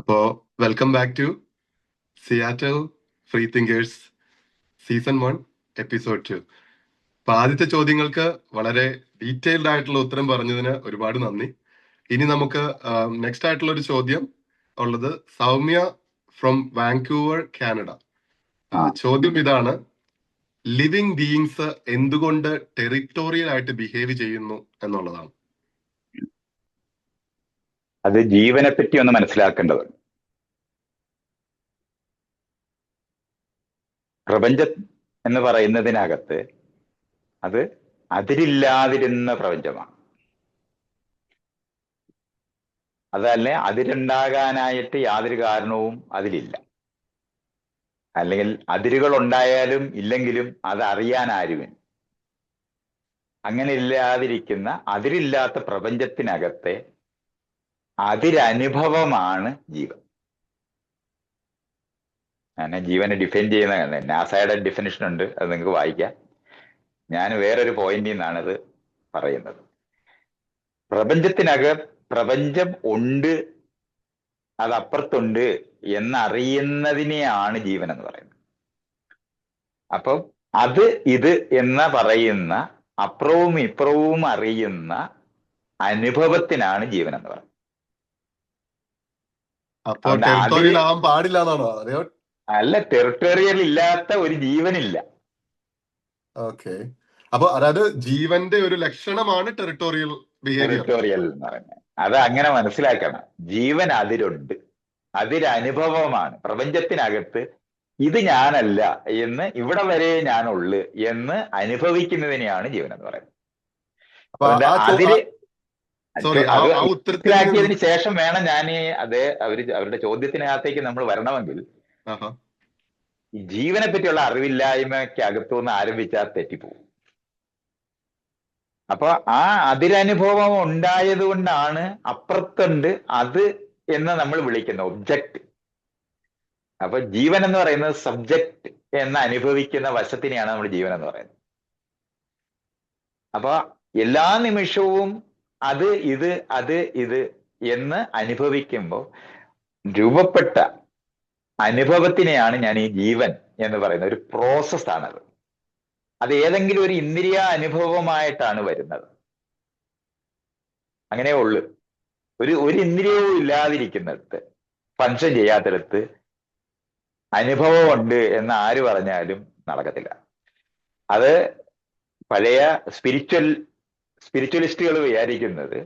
അപ്പോ welcome back to Seattle free thinkers season 1 episode 2. അപ്പൊ ആദ്യത്തെ ചോദ്യങ്ങൾക്ക് വളരെ ഡീറ്റെയിൽഡ് ആയിട്ടുള്ള ഉത്തരം പറഞ്ഞതിന് ഒരുപാട് നന്ദി. ഇനി നമുക്ക് നെക്സ്റ്റ് ആയിട്ടുള്ള ഒരു ചോദ്യം ഉള്ളത് സൗമ്യ ഫ്രം വാങ്കൂവർ, കാനഡ. ചോദ്യം ഇതാണ്: ലിവിങ് ബീയിങ്സ് എന്തുകൊണ്ട് ടെറിട്ടോറിയൽ ആയിട്ട് ബിഹേവ് ചെയ്യുന്നു എന്നുള്ളതാണ്. അത് ജീവനെ പറ്റി ഒന്ന് മനസ്സിലാക്കേണ്ടതുണ്ട്. പ്രപഞ്ചം എന്ന് പറയുന്നതിനകത്ത് അത് അതിരില്ലാതിരുന്ന പ്രപഞ്ചമാണ്. അതല്ലേ അതിരുണ്ടാകാനായിട്ട് യാതൊരു കാരണവും അതിലില്ല. അല്ലെങ്കിൽ അതിരുകൾ ഉണ്ടായാലും ഇല്ലെങ്കിലും അത് അറിയാൻ ആരുമില്ല. അങ്ങനെ ഇല്ലാതിരിക്കുന്ന അതിരില്ലാത്ത പ്രപഞ്ചത്തിനകത്തെ അതിരനുഭവമാണ് ജീവൻ. ഞാൻ ജീവനെ ഡിഫൈൻ ചെയ്യുന്ന നാസയുടെ ഡിഫിനിഷൻ ഉണ്ട്, അത് നിങ്ങൾക്ക് വായിക്കാം. ഞാൻ വേറൊരു പോയിന്റിൽ നിന്നാണിത് പറയുന്നത്. പ്രപഞ്ചം ഉണ്ട്, അത് അപ്പുറത്തുണ്ട് എന്നറിയുന്നതിനെയാണ് ജീവൻ എന്ന് പറയുന്നത്. അപ്പം അത് ഇത് എന്ന് പറയുന്ന അപ്പുറവും ഇപ്പുറവും അറിയുന്ന അനുഭവത്തിനാണ് ജീവൻ എന്ന് പറയുന്നത്. അല്ല, ടെറിട്ടോറിയൽ ഇല്ലാത്ത ഒരു ജീവനില്ല. ഓക്കെ, അപ്പൊ അതായത് ജീവന്റെ ഒരു ലക്ഷണമാണ് ടെറിട്ടോറിയൽ എന്ന് പറയുന്നത്. അത് അങ്ങനെ മനസ്സിലാക്കണം. ജീവൻ അതിരുണ്ട്, അതിരനുഭവമാണ്. പ്രപഞ്ചത്തിനകത്ത് ഇത് ഞാനല്ല എന്ന്, ഇവിടെ വരെ ഞാനുള്ളു എന്ന് അനുഭവിക്കുന്നതിനെയാണ് ജീവൻ എന്ന് പറയുന്നത്. അതിര് മനസ്സിലാക്കിയതിന് ശേഷം വേണം ഞാൻ അവരുടെ ചോദ്യത്തിനകത്തേക്ക് നമ്മൾ വരണമെങ്കിൽ ഈ ജീവനെ പറ്റിയുള്ള അറിവില്ലായ്മയ്ക്ക് അകത്തുനിന്ന് ആരംഭിച്ചാൽ തെറ്റിപ്പോകും. അപ്പൊ ആ അതിരനുഭവം ഉണ്ടായത് കൊണ്ടാണ് അപ്പുറത്തുണ്ട് അത് എന്ന് നമ്മൾ വിളിക്കുന്ന ഒബ്ജക്റ്റ്. അപ്പൊ ജീവൻ എന്ന് പറയുന്നത് സബ്ജക്റ്റ് എന്ന് അനുഭവിക്കുന്ന വശത്തിനെയാണ് നമ്മൾ ജീവൻ എന്ന് പറയുന്നത്. അപ്പൊ എല്ലാ നിമിഷവും അത് ഇത് എന്ന് അനുഭവിക്കുമ്പോൾ രൂപപ്പെട്ട അനുഭവത്തിനെയാണ് ഞാൻ ഈ ജീവൻ എന്ന് പറയുന്നത്. ഒരു പ്രോസസ്സാണത്. അത് ഏതെങ്കിലും ഒരു ഇന്ദ്രിയ അനുഭവമായിട്ടാണ് വരുന്നത്. അങ്ങനെ ഉള്ളു. ഒരു ഇന്ദ്രിയവും ഇല്ലാതിരിക്കുന്നിടത്ത്, ഫങ്ഷൻ ചെയ്യാത്തിടത്ത് അനുഭവമുണ്ട് എന്ന് ആര് പറഞ്ഞാലും നടക്കത്തില്ല. അത് പഴയ സ്പിരിച്വലിസ്റ്റുകൾ വിചാരിക്കുന്നത്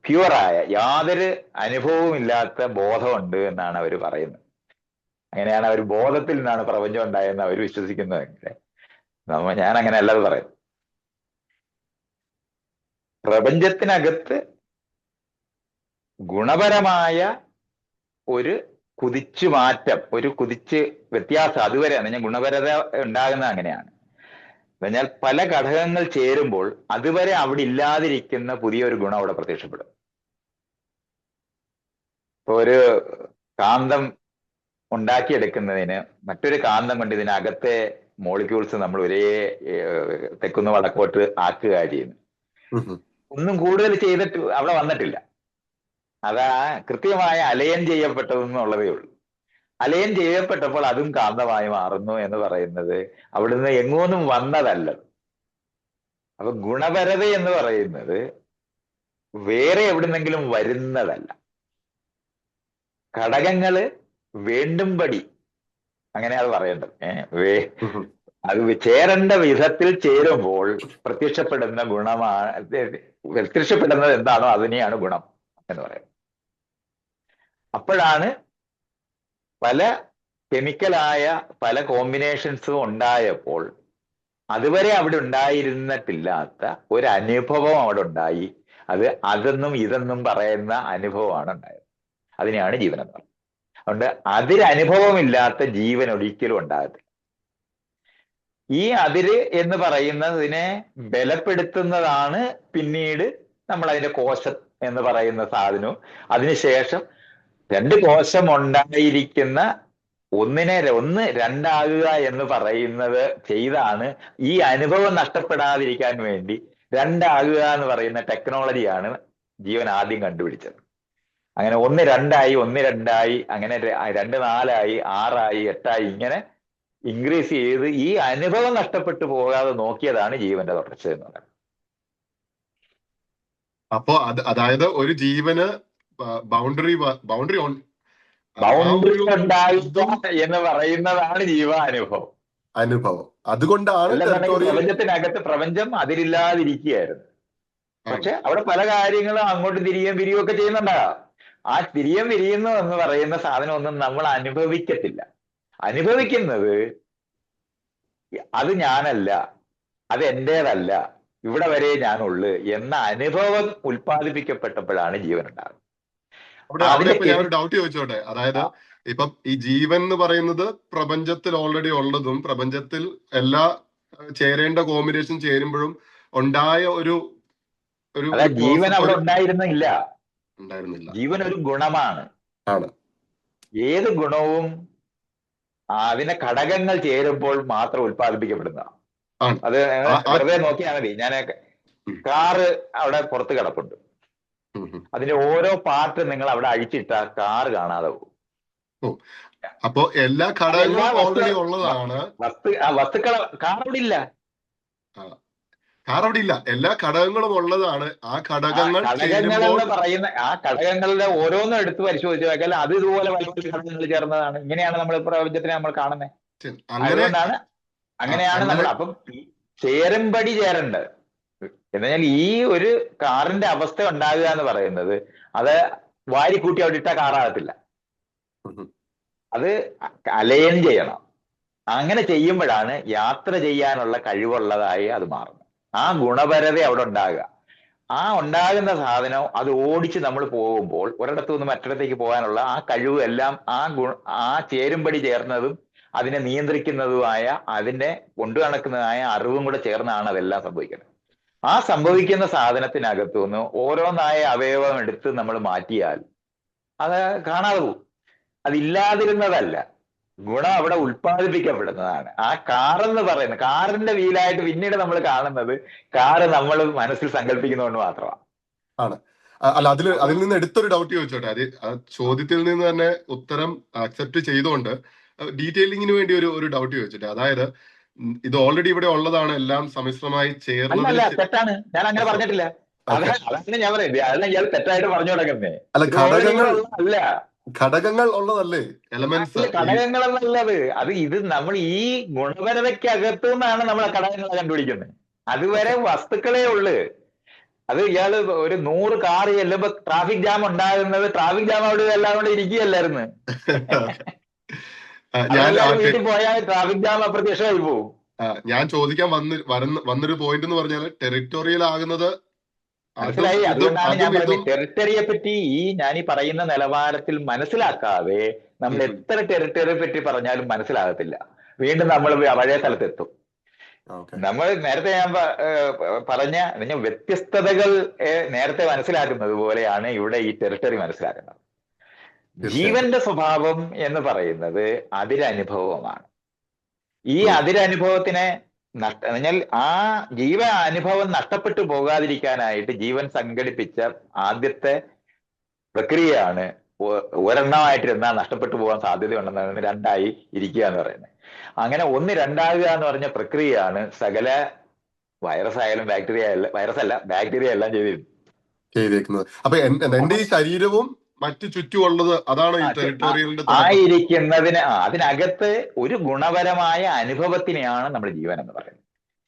പ്യുവറായ യാതൊരു അനുഭവവും ഇല്ലാത്ത ബോധമുണ്ട് എന്നാണ് അവർ പറയുന്നത്. അങ്ങനെയാണ് അവർ ബോധത്തിൽ നിന്നാണ് പ്രപഞ്ചം ഉണ്ടായെന്ന് അവർ വിശ്വസിക്കുന്നതെങ്കിൽ ഞാൻ അങ്ങനെ അല്ലാതെ പറയുന്നു. പ്രപഞ്ചത്തിനകത്ത് ഗുണപരമായ ഒരു കുതിച്ചുമാറ്റം, ഒരു കുതിച്ച് വ്യത്യാസം അതുവരെയാണ്. ഞാൻ ഗുണപരത ഉണ്ടാകുന്നത് അങ്ങനെയാണ്. പറഞ്ഞാൽ പല ഘടകങ്ങൾ ചേരുമ്പോൾ അതുവരെ അവിടെ ഇല്ലാതിരിക്കുന്ന പുതിയൊരു ഗുണം അവിടെ പ്രത്യക്ഷപ്പെടും. ഇപ്പൊ ഒരു കാന്തം ഉണ്ടാക്കിയെടുക്കുന്നതിന് മറ്റൊരു കാന്തം കൊണ്ട് ഇതിനകത്തെ മോളിക്യൂൾസ് നമ്മൾ ഒരേ തെക്കുന്ന് വടക്കോട്ട് ആക്കുക ചെയ്യുന്നു. ഒന്നും കൂടുതൽ ചെയ്തിട്ട് അവിടെ വന്നിട്ടില്ല. അതാ കൃത്യമായ അലയൻ ചെയ്യപ്പെട്ടതെന്നുള്ളതേ ഉള്ളൂ. അലയൻ ചെയ്യപ്പെട്ടപ്പോൾ അതും കാന്തമായി മാറുന്നു എന്ന് പറയുന്നത് അവിടുന്ന് എങ്ങോന്നും വന്നതല്ല. അപ്പൊ ഗുണപരത എന്ന് പറയുന്നത് വേറെ എവിടുന്നെങ്കിലും വരുന്നതല്ല. ഘടകങ്ങള് വേണ്ടുംപടി, അങ്ങനെ അത് പറയേണ്ടത്, അത് ചേരേണ്ട വിധത്തിൽ ചേരുമ്പോൾ പ്രത്യക്ഷപ്പെടുന്ന പ്രത്യക്ഷപ്പെടുന്നത് എന്താണോ അതിനെയാണ് ഗുണം എന്ന് പറയുന്നത്. അപ്പോഴാണ് പല കെമിക്കലായ പല കോമ്പിനേഷൻസും ഉണ്ടായപ്പോൾ അതുവരെ അവിടെ ഉണ്ടായിരുന്നിട്ടില്ലാത്ത ഒരു അനുഭവം അവിടെ ഉണ്ടായി. അതെന്നും ഇതെന്നും പറയുന്ന അനുഭവമാണ് ഉണ്ടായത്. അതിനെയാണ് ജീവൻ എന്ന് പറയുന്നത്. അതുകൊണ്ട് അതിരനുഭവമില്ലാത്ത ജീവൻ ഒരിക്കലും ഉണ്ടാകത്തില്ല. ഈ അതിര് എന്ന് പറയുന്നതിനെ ബലപ്പെടുത്തുന്നതാണ് പിന്നീട് നമ്മൾ അതിന്റെ കോശം എന്ന് പറയുന്ന സാധനവും അതിനുശേഷം രണ്ട് കോശം ഉണ്ടായിരിക്കുന്ന ഒന്ന് രണ്ടാകുക എന്ന് പറയുന്നത് ചെയ്താണ് ഈ അനുഭവം നഷ്ടപ്പെടാതിരിക്കാൻ വേണ്ടി രണ്ടാകുക എന്ന് പറയുന്ന ടെക്നോളജിയാണ് ജീവൻ ആദ്യം കണ്ടുപിടിച്ചത്. അങ്ങനെ 1 2 1 2 അങ്ങനെ 2 4 6 8 ഇങ്ങനെ ഇൻക്രീസ് ചെയ്ത് ഈ അനുഭവം നഷ്ടപ്പെട്ടു പോകാതെ നോക്കിയതാണ് ജീവന്റെ തുടർച്ച എന്ന് പറയുന്നത്. അപ്പോ അതായത് ഒരു ജീവന് ബൗണ്ടറി ബൗണ്ടറി ബൗണ്ടറി ഒരു ഉണ്ടായില്ല എന്ന് പറയുന്നതാണ് ജീവാനുഭവം. അനുഭവം. അതുകൊണ്ടാണ് അല്ലെന്നുണ്ടെങ്കിൽ ടെറിട്ടോറിയൽ. പ്രപഞ്ചത്തിനകത്ത് പ്രപഞ്ചം അതിരില്ലാതിരിക്കുകയായിരുന്നു. പക്ഷെ അവിടെ പല കാര്യങ്ങളും അങ്ങോട്ട് തിരിയും ഒക്കെ ചെയ്യുന്നുണ്ടാകാം. ആ വിരിയുന്നു എന്ന് പറയുന്ന സാധനം ഒന്നും നമ്മൾ അനുഭവിക്കത്തില്ല. അനുഭവിക്കുന്നത് അത് ഞാനല്ല, അത് എന്റേതല്ല, ഇവിടെ വരെ ഞാനുള്ളു എന്ന അനുഭവം ഉൽപ്പാദിപ്പിക്കപ്പെട്ടപ്പോഴാണ് ജീവൻ ഉണ്ടാകുന്നത്. അവിടെ ഇപ്പൊ ഞാൻ ഒരു ഡൗട്ട് ചോദിച്ചോട്ടെ. അതായത് ഇപ്പം ഈ ജീവൻ എന്ന് പറയുന്നത് പ്രപഞ്ചത്തിൽ ഓൾറെഡി ഉള്ളതും പ്രപഞ്ചത്തിൽ എല്ലാ ചേരേണ്ട കോമ്പിനേഷൻ ചേരുമ്പോഴും ഉണ്ടായ ഒരു ജീവൻ അവിടെ ഉണ്ടായിരുന്നില്ല. ജീവൻ ഒരു ഗുണമാണ്. ഏത് ഗുണവും അതിന്റെ ഘടകങ്ങൾ ചേരുമ്പോൾ മാത്രം ഉൽപ്പാദിപ്പിക്കപ്പെടുന്നതാണ്. അത് വെറുതെ നോക്കിയാൽ മതി. ഞാൻ കാറ് അവിടെ പുറത്ത് കിടപ്പുണ്ട്. അതിന്റെ ഓരോ പാർട്ട് നിങ്ങൾ അവിടെ അഴിച്ചിട്ടാൽ കാറ് കാണാതെ പോകും. അപ്പോ എല്ലാ ഘടകങ്ങളും ഓൾറെഡി ഉള്ളതാണ്. വസ്തുക്കൾ കാർ അവിടെ ഇല്ല. എല്ലാ ഘടകങ്ങളും ഉള്ളതാണ്. ആ ഘടകങ്ങൾ എന്ന് പറയുന്ന ആ ഘടകങ്ങളുടെ ഓരോന്നും എടുത്ത് പരിശോധിച്ച് നോക്കിയാൽ അത് ഇതുപോലെ പല ഘടകങ്ങൾ ചേർന്നതാണ്. ഇങ്ങനെയാണ് നമ്മൾ പ്രപഞ്ചത്തിനെ നമ്മൾ കാണുന്നത്. അതുകൊണ്ടാണ് അങ്ങനെയാണ് നമ്മൾ. അപ്പം ചേരുംപടി ചേരേണ്ടത് എന്നാൽ ഈ ഒരു കാറിന്റെ അവസ്ഥ ഉണ്ടാകുക എന്ന് പറയുന്നത് അത് വാരിക്കൂട്ടി അവിടെ ഇട്ട കാറാകത്തില്ല. അത് അലയൻ ചെയ്യണം. അങ്ങനെ ചെയ്യുമ്പോഴാണ് യാത്ര ചെയ്യാനുള്ള കഴിവുള്ളതായി അത് മാറുന്നത്. ആ ഗുണപരത അവിടെ ഉണ്ടാകുക. ആ ഉണ്ടാകുന്ന സാധനം അത് ഓടിച്ച് നമ്മൾ പോകുമ്പോൾ ഒരിടത്തു നിന്ന് മറ്റിടത്തേക്ക് പോകാനുള്ള ആ കഴിവ് എല്ലാം ആ ചേരുംപടി ചേർന്നതും അതിനെ നിയന്ത്രിക്കുന്നതുമായ അതിനെ കൊണ്ടു നടക്കുന്നതായ അറിവും കൂടെ ചേർന്നാണ് അതെല്ലാം സംഭവിക്കുന്നത്. ആ സംഭവിക്കുന്ന സാധനത്തിനകത്തുനിന്ന് ഓരോന്നായ അവയവം എടുത്ത് നമ്മൾ മാറ്റിയാൽ അത് കാണാതെ പോകും. അതില്ലാതിരുന്നതല്ല, ഗുണം അവിടെ ഉൽപ്പാദിപ്പിക്കപ്പെടുന്നതാണ്. ആ കാറെന്ന് പറയുന്നത് കാറിന്റെ വീലായിട്ട് പിന്നീട് നമ്മൾ കാണുന്നത് കാറ് നമ്മൾ മനസ്സിൽ സങ്കല്പിക്കുന്നതുകൊണ്ട് മാത്രമാണ്. അല്ല, അതിൽ നിന്ന് എടുത്തൊരു ഡൗട്ട് ചോദിച്ചോട്ടെ. അത് ചോദ്യത്തിൽ നിന്ന് തന്നെ ഉത്തരം അക്സെപ്റ്റ് ചെയ്തുകൊണ്ട് ഡീറ്റെയിലിങ്ങിന് വേണ്ടി ഒരു ഡൗട്ട് ചോദിച്ചോട്ടെ. അതായത് ഇത് ഓൾറെഡി ഇവിടെ ഉള്ളതാണ്, എല്ലാം സമ്മിശ്രമായി ചേർന്നത്. തെറ്റാണ്, ഞാൻ അങ്ങനെ പറഞ്ഞിട്ടില്ല. അതാണ് ഞാൻ പറയുന്നത്. അതെല്ലാം ഇയാൾ തെറ്റായിട്ട് പറഞ്ഞു തുടങ്ങുന്നേ. അല്ല, ഘടകങ്ങൾ ഉള്ളതല്ലേ, എലമെന്റ്സ്. ഘടകങ്ങളെന്നുള്ളത് ഇത് നമ്മൾ ഈ ഗുണപരതയ്ക്കകത്തു നിന്നാണ് നമ്മൾ ഘടകങ്ങളെ കണ്ടുപിടിക്കുന്നത്. അതുവരെ വസ്തുക്കളേ ഉള്ളു. അത് ഇയാള് ഒരു 100 കാർ ചെല്ലുമ്പോ ട്രാഫിക് ജാം ഉണ്ടാകുന്നത് ട്രാഫിക് ജാം അവിടെ എല്ലാം കൊണ്ട് ഇരിക്കുകയല്ലായിരുന്നു. വീട്ടിൽ പോയാൽ ട്രാഫിക് ജാം അപ്രത്യക്ഷമായി പോകും. ഞാൻ ചോദിക്കാൻ വന്നൊരു പോയിന്റ് എന്ന് പറഞ്ഞാൽ ടെറിട്ടോറിയൽ ആകുന്നത് മനസ്സിലായി. അതുകൊണ്ടാണ് ഞാൻ പറയുന്നത് ടെറിട്ടറിയെ പറ്റി ഞാൻ ഈ പറയുന്ന നിലവാരത്തിൽ മനസ്സിലാക്കാതെ നമ്മൾ എത്ര ടെറിട്ടറിയെ പറ്റി പറഞ്ഞാലും മനസ്സിലാകത്തില്ല. വീണ്ടും നമ്മൾ പഴയ സ്ഥലത്തെത്തും. നമ്മൾ നേരത്തെ ഞാൻ പറഞ്ഞ വ്യത്യസ്തതകൾ നേരത്തെ മനസ്സിലാക്കുന്നത് പോലെയാണ് ഇവിടെ ഈ ടെറിട്ടറി മനസ്സിലാക്കുന്നത്. ജീവന്റെ സ്വഭാവം എന്ന് പറയുന്നത് അതിരനുഭവമാണ്. ഈ അതിരനുഭവത്തിനെ ആ ജീവ അനുഭവം നഷ്ടപ്പെട്ടു പോകാതിരിക്കാനായിട്ട് ജീവൻ സംഘടിപ്പിച്ച ആദ്യത്തെ പ്രക്രിയയാണ് ഒരെണ്ണമായിട്ടിരുന്നാൽ നഷ്ടപ്പെട്ടു പോകാൻ സാധ്യതയുണ്ടെന്നാണ് 2 ഇരിക്കുക എന്ന് പറയുന്നത്. അങ്ങനെ 1 2 എന്ന് പറഞ്ഞ പ്രക്രിയയാണ് സകല വൈറസായാലും ബാക്ടീരിയ എല്ലാം ചെയ്തിരിക്കുന്നത്. അപ്പൊ എന്റെ ഈ ശരീരവും മറ്റു ചുറ്റുമുള്ളത് അതാണ് ഈ ടെറിട്ടോറിയലിന്റെ ആയിരിക്കുന്നതിന് അതിനകത്ത് ഒരു ഗുണപരമായ അനുഭവത്തിനെയാണ് നമ്മൾ ജീവൻ എന്ന് പറയുന്നത്.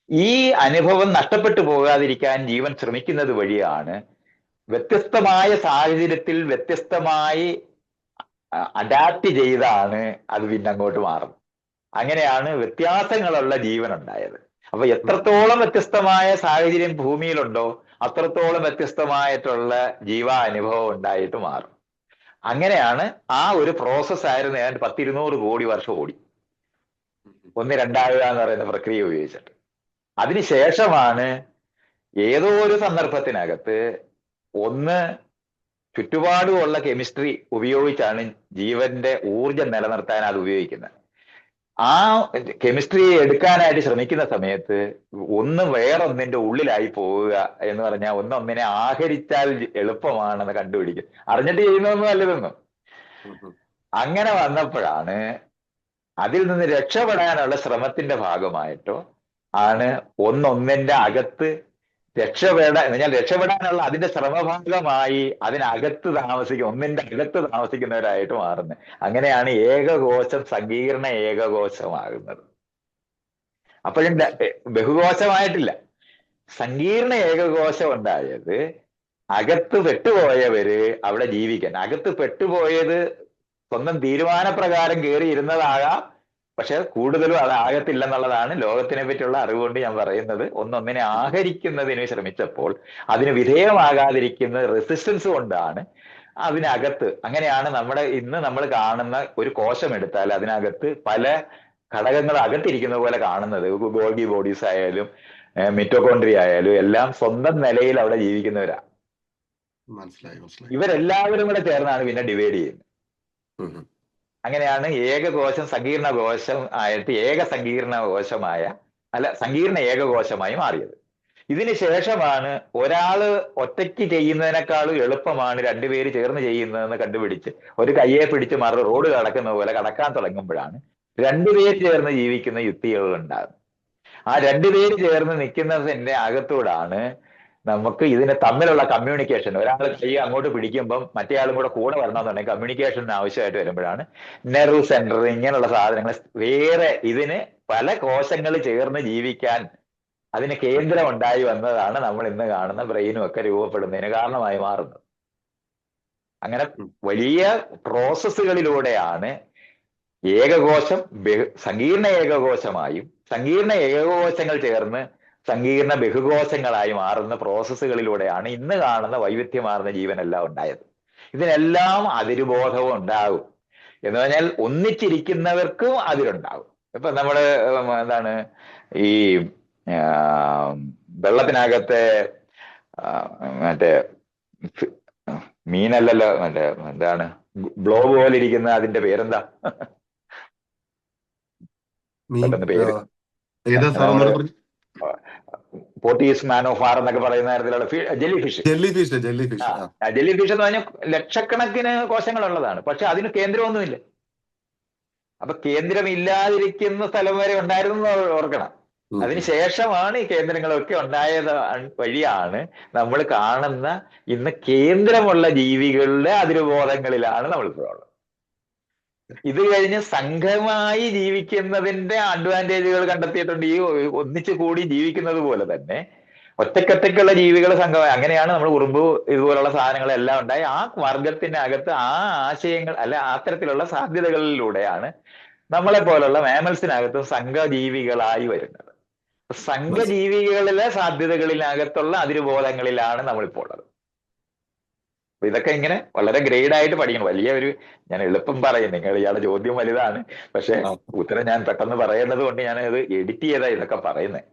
ഈ അനുഭവം നഷ്ടപ്പെട്ടു പോകാതിരിക്കാൻ ജീവൻ ശ്രമിക്കുന്നത് വഴിയാണ് വ്യത്യസ്തമായ സാഹചര്യത്തിൽ വ്യത്യസ്തമായി അഡാപ്റ്റ് ചെയ്താണ് അത് പിന്നെ അങ്ങോട്ട് മാറുന്നത്. അങ്ങനെയാണ് വ്യത്യാസങ്ങളുള്ള ജീവൻ ഉണ്ടായത്. അപ്പൊ എത്രത്തോളം വ്യത്യസ്തമായ സാഹചര്യം ഭൂമിയിലുണ്ടോ അത്രത്തോളം വ്യത്യസ്തമായിട്ടുള്ള ജീവാനുഭവം ഉണ്ടായിട്ട് മാറും. അങ്ങനെയാണ് ആ ഒരു പ്രോസസ് ആയിരുന്നു. ഏതാണ്ട് 10-200 കോടി വർഷം ഓടി 1 2 എന്ന് പറയുന്ന പ്രക്രിയ ഉപയോഗിച്ചിട്ട്. അതിനുശേഷമാണ് ഏതോ ഒരു സന്ദർഭത്തിനകത്ത് ചുറ്റുപാടുമുള്ള കെമിസ്ട്രി ഉപയോഗിച്ചാണ് ജീവന്റെ ഊർജം നിലനിർത്താൻ അത് ഉപയോഗിക്കുന്നത്. ആ കെമിസ്ട്രി എടുക്കാനായിട്ട് ശ്രമിക്കുന്ന സമയത്ത് ഒന്ന് വേറൊന്നിന്റെ ഉള്ളിലായി പോവുക എന്ന് പറഞ്ഞാൽ ഒന്നൊന്നിനെ ആഹരിച്ചാൽ എളുപ്പമാണെന്ന് കണ്ടുപിടിക്കും. അറിഞ്ഞിട്ട് ചെയ്യുന്നതൊന്നും അല്ലതൊന്നും. അങ്ങനെ വന്നപ്പോഴാണ് അതിൽ നിന്ന് രക്ഷപ്പെടാനുള്ള ശ്രമത്തിന്റെ ഭാഗമായിട്ടോ ആണ് ഒന്നൊന്നിന്റെ അകത്ത് രക്ഷപ്പെടാനുള്ള അതിന്റെ ശ്രമഭാഗമായി അതിനകത്ത് ഒന്നിന്റെ അകത്ത് താമസിക്കുന്നവരായിട്ട് മാറുന്നത്. അങ്ങനെയാണ് ഏകകോശം സങ്കീർണ ഏകകോശമാകുന്നത്. അപ്പോഴും ബഹുകോശമായിട്ടില്ല, സങ്കീർണ ഏകകോശം ഉണ്ടായത് അകത്ത് പെട്ടുപോയവര് അവിടെ ജീവിക്കാൻ. അകത്ത് പെട്ടുപോയത് സ്വന്തം തീരുമാനപ്രകാരം കയറിയിരുന്നതാകാം, പക്ഷെ കൂടുതലും അത് ആകത്തില്ലെന്നുള്ളതാണ് ലോകത്തിനെ പറ്റിയുള്ള അറിവുകൊണ്ട് ഞാൻ പറയുന്നത്. ഒന്നൊന്നിനെ ആഹരിക്കുന്നതിന് ശ്രമിച്ചപ്പോൾ അതിന് വിധേയമാകാതിരിക്കുന്ന റെസിസ്റ്റൻസ് കൊണ്ടാണ് അതിനകത്ത്. അങ്ങനെയാണ് ഇന്ന് നമ്മൾ കാണുന്ന ഒരു കോശം എടുത്താൽ അതിനകത്ത് പല ഘടകങ്ങൾ അകത്തിരിക്കുന്ന പോലെ കാണുന്നത്. ഗോൾഗി ബോഡീസ് ആയാലും മിറ്റോകോൺട്രിയ ആയാലും എല്ലാം സ്വന്തം നിലയിൽ അവിടെ ജീവിക്കുന്നവരാ. ഇവരെല്ലാവരും കൂടെ ചേർന്നാണ് പിന്നെ ഡിവൈഡ് ചെയ്യുന്നത്. അങ്ങനെയാണ് ഏകകോശം സങ്കീർണ കോശം ആയിട്ട് സങ്കീർണ ഏകകോശമായി മാറിയത്. ഇതിന് ശേഷമാണ് ഒരാള് ഒറ്റയ്ക്ക് ചെയ്യുന്നതിനേക്കാളും എളുപ്പമാണ് രണ്ടുപേര് ചേർന്ന് ചെയ്യുന്നതെന്ന് കണ്ടുപിടിച്ച് ഒരു കയ്യെ പിടിച്ച് റോഡ് കടക്കുന്ന പോലെ കടക്കാൻ തുടങ്ങുമ്പോഴാണ് രണ്ടുപേര് ചേർന്ന് ജീവിക്കുന്ന യുക്തികൾ ഉണ്ടാകുന്നത്. ആ രണ്ടുപേര് ചേർന്ന് നിൽക്കുന്നതിന്റെ അകത്തൂടാണ് നമുക്ക് ഇതിന് തമ്മിലുള്ള കമ്മ്യൂണിക്കേഷൻ. ഒരാൾ കൈ അങ്ങോട്ട് പിടിക്കുമ്പം മറ്റേ ആളും കൂടെ വരണമെന്നുണ്ടെങ്കിൽ കമ്മ്യൂണിക്കേഷന് ആവശ്യമായിട്ട് വരുമ്പോഴാണ് നെർവ് സെന്റർ ഇങ്ങനെയുള്ള സാധനങ്ങൾ വേറെ ഇതിന് പല കോശങ്ങൾ ചേർന്ന് ജീവിക്കാൻ അതിന് കേന്ദ്രം ഉണ്ടായി വന്നതാണ് നമ്മൾ ഇന്ന് കാണുന്ന ബ്രെയിനും ഒക്കെ രൂപപ്പെടുന്നതിന് കാരണമായി മാറുന്നത്. അങ്ങനെ വലിയ പ്രോസസ്സുകളിലൂടെയാണ് ഏകകോശം സങ്കീർണ ഏകകോശമായും സങ്കീർണ ഏകകോശങ്ങൾ ചേർന്ന് സങ്കീർണ ബഹുകോശങ്ങളായി മാറുന്ന പ്രോസസ്സുകളിലൂടെയാണ് ഇന്ന് കാണുന്ന വൈവിധ്യമാർന്ന ജീവനെല്ലാം ഉണ്ടായത്. ഇതിനെല്ലാം അതിരുബോധവും ഉണ്ടാകും. എന്ന് പറഞ്ഞാൽ ഒന്നിച്ചിരിക്കുന്നവർക്കും അതിരുണ്ടാകും. ഇപ്പൊ നമ്മള് എന്താണ് ഈ വെള്ളത്തിനകത്തെ മറ്റേ മീനല്ലല്ലോ, മറ്റേ എന്താണ് ഗ്ലോബ് പോലെ ഇരിക്കുന്ന അതിന്റെ പേരെന്താ? പേര് പോർട്ടീസ് മാനോഫാർ എന്നൊക്കെ പറയുന്ന തരത്തിലുള്ള ജെല്ലി ഫിഷ്. ജെല്ലി ഫിഷ് എന്ന് പറഞ്ഞാൽ ലക്ഷക്കണക്കിന് കോശങ്ങളുള്ളതാണ്, പക്ഷെ അതിന് കേന്ദ്രമൊന്നുമില്ല. അപ്പൊ കേന്ദ്രമില്ലാതിരിക്കുന്ന സ്ഥലം വരെ ഉണ്ടായിരുന്നു ഓർക്കണം. അതിനുശേഷമാണ് ഈ കേന്ദ്രങ്ങളൊക്കെ ഉണ്ടായത് വഴിയാണ് നമ്മൾ കാണുന്ന ഇന്ന് കേന്ദ്രമുള്ള ജീവികളുടെ അതിരുബോധങ്ങളിലാണ് നമ്മളിപ്പോഴുള്ളത്. ഇത് കഴിഞ്ഞ് സംഘമായി ജീവിക്കുന്നതിന്റെ അഡ്വാൻറ്റേജുകൾ കണ്ടെത്തിയിട്ടുണ്ട്. ഈ ഒന്നിച്ചു കൂടി ജീവിക്കുന്നത് പോലെ തന്നെ ഒറ്റക്കൊറ്റക്കുള്ള ജീവികൾ സംഘമായി. അങ്ങനെയാണ് നമ്മൾ ഉറുമ്പ് ഇതുപോലുള്ള സാധനങ്ങളെല്ലാം ഉണ്ടായി. ആ വർഗത്തിനകത്ത് ആ ആശയങ്ങൾ അത്തരത്തിലുള്ള സാധ്യതകളിലൂടെയാണ് നമ്മളെ പോലുള്ള മാമൽസിനകത്തും സംഘജീവികളായി വരുന്നത്. സംഘജീവികളിലെ സാധ്യതകളിനകത്തുള്ള അതിരുബോധങ്ങളിലാണ് നമ്മളിപ്പോൾ ഉള്ളത്. ഇതൊക്കെ ഇങ്ങനെ വളരെ ഗ്രേഡ് ആയിട്ട് പഠിക്കണം. ഞാൻ എളുപ്പം പറയും, നിങ്ങൾ ഇയാളുടെ ചോദ്യം വലുതാണ്, പക്ഷെ ഉത്തരം ഞാൻ പെട്ടെന്ന് പറയുന്നത് കൊണ്ട് ഞാൻ അത് എഡിറ്റ് ചെയ്താ ഇതൊക്കെ പറയുന്നത്.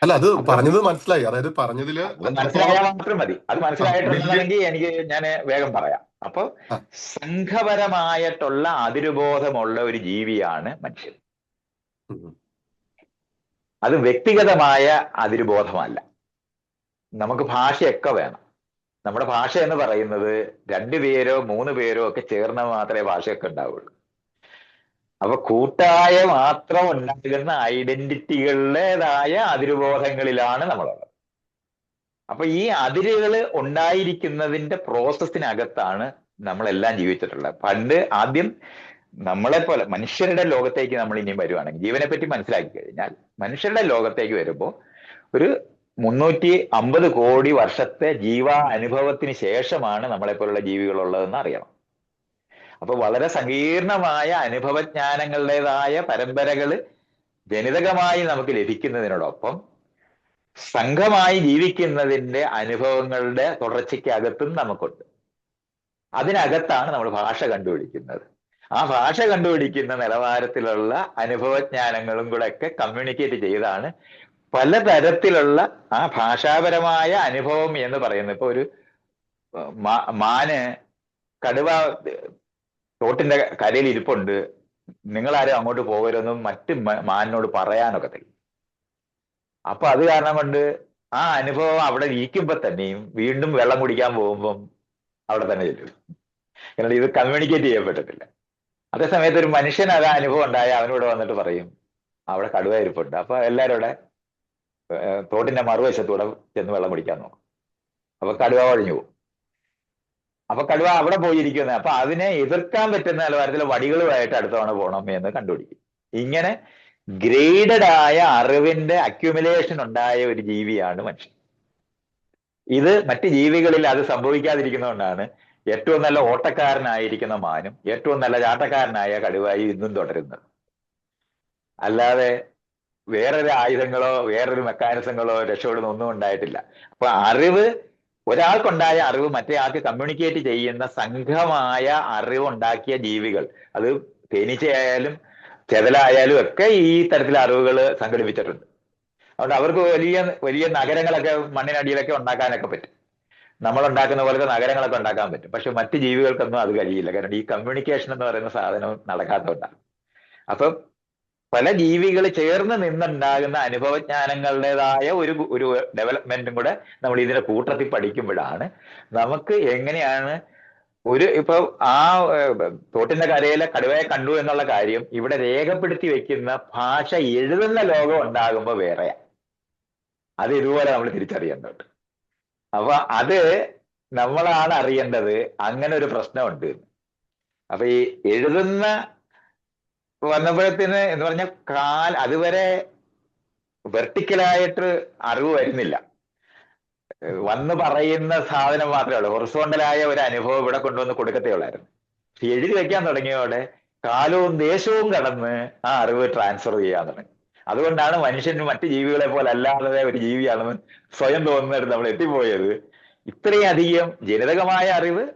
അല്ല, അത് പറഞ്ഞത് മനസ്സിലായി. അതായത് പറഞ്ഞതില് മനസ്സിലായാൽ മാത്രം മതി. അത് മനസ്സിലായിട്ടുണ്ടെങ്കിൽ ഞാൻ വേഗം പറയാം. അപ്പൊ സംഘപരമായിട്ടുള്ള അതിരുബോധമുള്ള ഒരു ജീവിയാണ് മനുഷ്യൻ. അത് വ്യക്തിഗതമായ അതിരുബോധമല്ല. നമുക്ക് ഭാഷയൊക്കെ വേണം. നമ്മുടെ ഭാഷ എന്ന് പറയുന്നത് 2 പേരോ 3 പേരോ ഒക്കെ ചേർന്ന് മാത്രമേ ഭാഷയൊക്കെ ഉണ്ടാവുള്ളൂ. അപ്പൊ കൂട്ടായ മാത്രം ഉണ്ടാകുന്ന ഐഡന്റിറ്റികളുടേതായ അതിരുബോധങ്ങളിലാണ് നമ്മളുള്ളത്. അപ്പൊ ഈ അതിരുകൾ ഉണ്ടായിരിക്കുന്നതിന്റെ പ്രോസസ്സിനകത്താണ് നമ്മളെല്ലാം ജീവിച്ചിട്ടുള്ളത്. ആദ്യം നമ്മളെപ്പോലെ മനുഷ്യരുടെ ലോകത്തേക്ക് നമ്മൾ ഇനിയും വരുവാണെങ്കിൽ, ജീവനെ പറ്റി മനസ്സിലാക്കി കഴിഞ്ഞാൽ മനുഷ്യരുടെ ലോകത്തേക്ക് വരുമ്പോൾ ഒരു 350 കോടി വർഷത്തെ അനുഭവത്തിന് ശേഷമാണ് നമ്മളെപ്പോലുള്ള ജീവികളുള്ളതെന്ന് അറിയണം. അപ്പൊ വളരെ സങ്കീർണമായ അനുഭവജ്ഞാനങ്ങളുടേതായ പരമ്പരകൾ ജനിതകമായി നമുക്ക് ലഭിക്കുന്നതിനോടൊപ്പം സംഘമായി ജീവിക്കുന്നതിന്റെ അനുഭവങ്ങളുടെ തുടർച്ചയ്ക്കകത്തും നമുക്കുണ്ട്. അതിനകത്താണ് നമ്മൾ ഭാഷ കണ്ടുപിടിക്കുന്നത്. ആ ഭാഷ കണ്ടുപിടിക്കുന്ന നിലവാരത്തിലുള്ള അനുഭവജ്ഞാനങ്ങളും കൂടെ ഒക്കെ കമ്മ്യൂണിക്കേറ്റ് ചെയ്താണ് പലതരത്തിലുള്ള ആ ഭാഷാപരമായ അനുഭവം എന്ന് പറയുന്നത്. ഇപ്പൊ ഒരു മാന് കടുവ തോട്ടിന്റെ കരയിൽ ഇരിപ്പുണ്ട്, നിങ്ങളാരും അങ്ങോട്ട് പോകരുതെന്നും മറ്റ് മാനിനോട് പറയാനൊക്കത്തില്ല. അപ്പൊ അത് കാരണം കൊണ്ട് ആ അനുഭവം അവിടെ ഇരിക്കുമ്പോ തന്നെയും വീണ്ടും വെള്ളം കുടിക്കാൻ പോകുമ്പം അവിടെ തന്നെ ചെല്ലും. കാരണം ഇത് കമ്മ്യൂണിക്കേറ്റ് ചെയ്യാൻ പറ്റത്തില്ല. അതേസമയത്ത് ഒരു മനുഷ്യന് അത് അനുഭവം ഉണ്ടായ അവനോട് വന്നിട്ട് പറയും അവിടെ കടുവ ഇരിപ്പുണ്ട്. അപ്പൊ എല്ലാവരും അവിടെ തോട്ടിന്റെ മറുവശത്തൂടെ ചെന്ന് വെള്ളം കുടിക്കാൻ നോക്കും. അപ്പൊ കടുവ ഒഴിഞ്ഞു പോകും. അപ്പൊ കടുവ അവിടെ പോയിരിക്കുന്നത്. അപ്പൊ അതിനെ എതിർക്കാൻ പറ്റുന്ന നിലവാരത്തിൽ വടികളുമായിട്ട് അടുത്ത തവണ പോകണം എന്ന് കണ്ടുപിടിക്കും. ഇങ്ങനെ ഗ്രേഡഡ് ആയ അറിവിന്റെ അക്യുമുലേഷൻ ഉണ്ടായ ഒരു ജീവിയാണ് മനുഷ്യൻ. ഇത് മറ്റ് ജീവികളിൽ അത് സംഭവിക്കാതിരിക്കുന്നതുകൊണ്ടാണ് ഏറ്റവും നല്ല ഓട്ടക്കാരനായിരിക്കുന്ന മാനും ഏറ്റവും നല്ല ചാട്ടക്കാരനായ കടുവായി ഇന്നും തുടരുന്നത്. അല്ലാതെ വേറൊരു ആയുധങ്ങളോ വേറൊരു മെക്കാനിസങ്ങളോ രക്ഷപ്പെടുന്ന ഒന്നും ഉണ്ടായിട്ടില്ല. അപ്പൊ അറിവ്, ഒരാൾക്കുണ്ടായ അറിവ് മറ്റേ ആൾക്ക് കമ്മ്യൂണിക്കേറ്റ് ചെയ്യുന്ന സംഘമായ അറിവുണ്ടാക്കിയ ജീവികൾ, അത് തേനീച്ചയായാലും ചെതലായാലും ഒക്കെ ഈ തരത്തിലെ അറിവുകൾ സംഘടിപ്പിച്ചിട്ടുണ്ട്. അതുകൊണ്ട് അവർക്ക് വലിയ വലിയ നഗരങ്ങളൊക്കെ മണ്ണിനടിയിലൊക്കെ ഉണ്ടാക്കാനൊക്കെ പറ്റും. നമ്മൾ ഉണ്ടാക്കുന്ന പോലത്തെ നഗരങ്ങളൊക്കെ ഉണ്ടാക്കാൻ പറ്റും. പക്ഷെ മറ്റ് ജീവികൾക്കൊന്നും അത് കഴിയില്ല. കാരണം ഈ കമ്മ്യൂണിക്കേഷൻ എന്ന് പറയുന്ന സാധനം നടക്കാത്തതുകൊണ്ടാണ്. അപ്പം പല ജീവികൾ ചേർന്ന് നിന്നുണ്ടാകുന്ന അനുഭവജ്ഞാനങ്ങളുടേതായ ഒരു ഡെവലപ്മെന്റും കൂടെ നമ്മൾ ഇതിന്റെ കൂട്ടത്തിൽ പഠിക്കുമ്പോഴാണ് നമുക്ക് എങ്ങനെയാണ് ഇപ്പൊ ആ തോട്ടിന്റെ കരയിലെ കടുവയെ കണ്ടു എന്നുള്ള കാര്യം ഇവിടെ രേഖപ്പെടുത്തി വെക്കുന്ന ഭാഷ എഴുതുന്ന ലോകം ഉണ്ടാകുമ്പോൾ വേറെയാ. അത് ഇതുപോലെ നമ്മൾ തിരിച്ചറിയേണ്ടതുണ്ട്. അപ്പൊ അത് നമ്മളാണ് അറിയേണ്ടത് അങ്ങനെ ഒരു പ്രശ്നമുണ്ട്. അപ്പൊ ഈ എഴുതുന്ന വന്നപ്പോഴത്തേന് എന്ന് പറഞ്ഞാൽ അതുവരെ വെർട്ടിക്കലായിട്ട് അറിവ് വരുന്നില്ല. വന്ന് പറയുന്ന സാധനം മാത്രമേ ഉള്ളൂ. ഹൊറിസോണ്ടലായ ഒരു അനുഭവം ഇവിടെ കൊണ്ടുവന്ന് കൊടുക്കത്തേ ഉള്ളായിരുന്നു. എഴുതി വെക്കാൻ തുടങ്ങിയോടെ കാലവും ദേശവും കടന്ന് ആ അറിവ് ട്രാൻസ്ഫർ ചെയ്യാൻ തുടങ്ങി. അതുകൊണ്ടാണ് മനുഷ്യന് മറ്റു ജീവികളെ പോലെ അല്ലാതെ ഒരു ജീവിയാണെന്ന് സ്വയം തോന്നുന്നിടത്ത് നമ്മൾ എത്തിപ്പോയത്. ഇത്രയും അധികം ജനിതകമായ അറിവ്,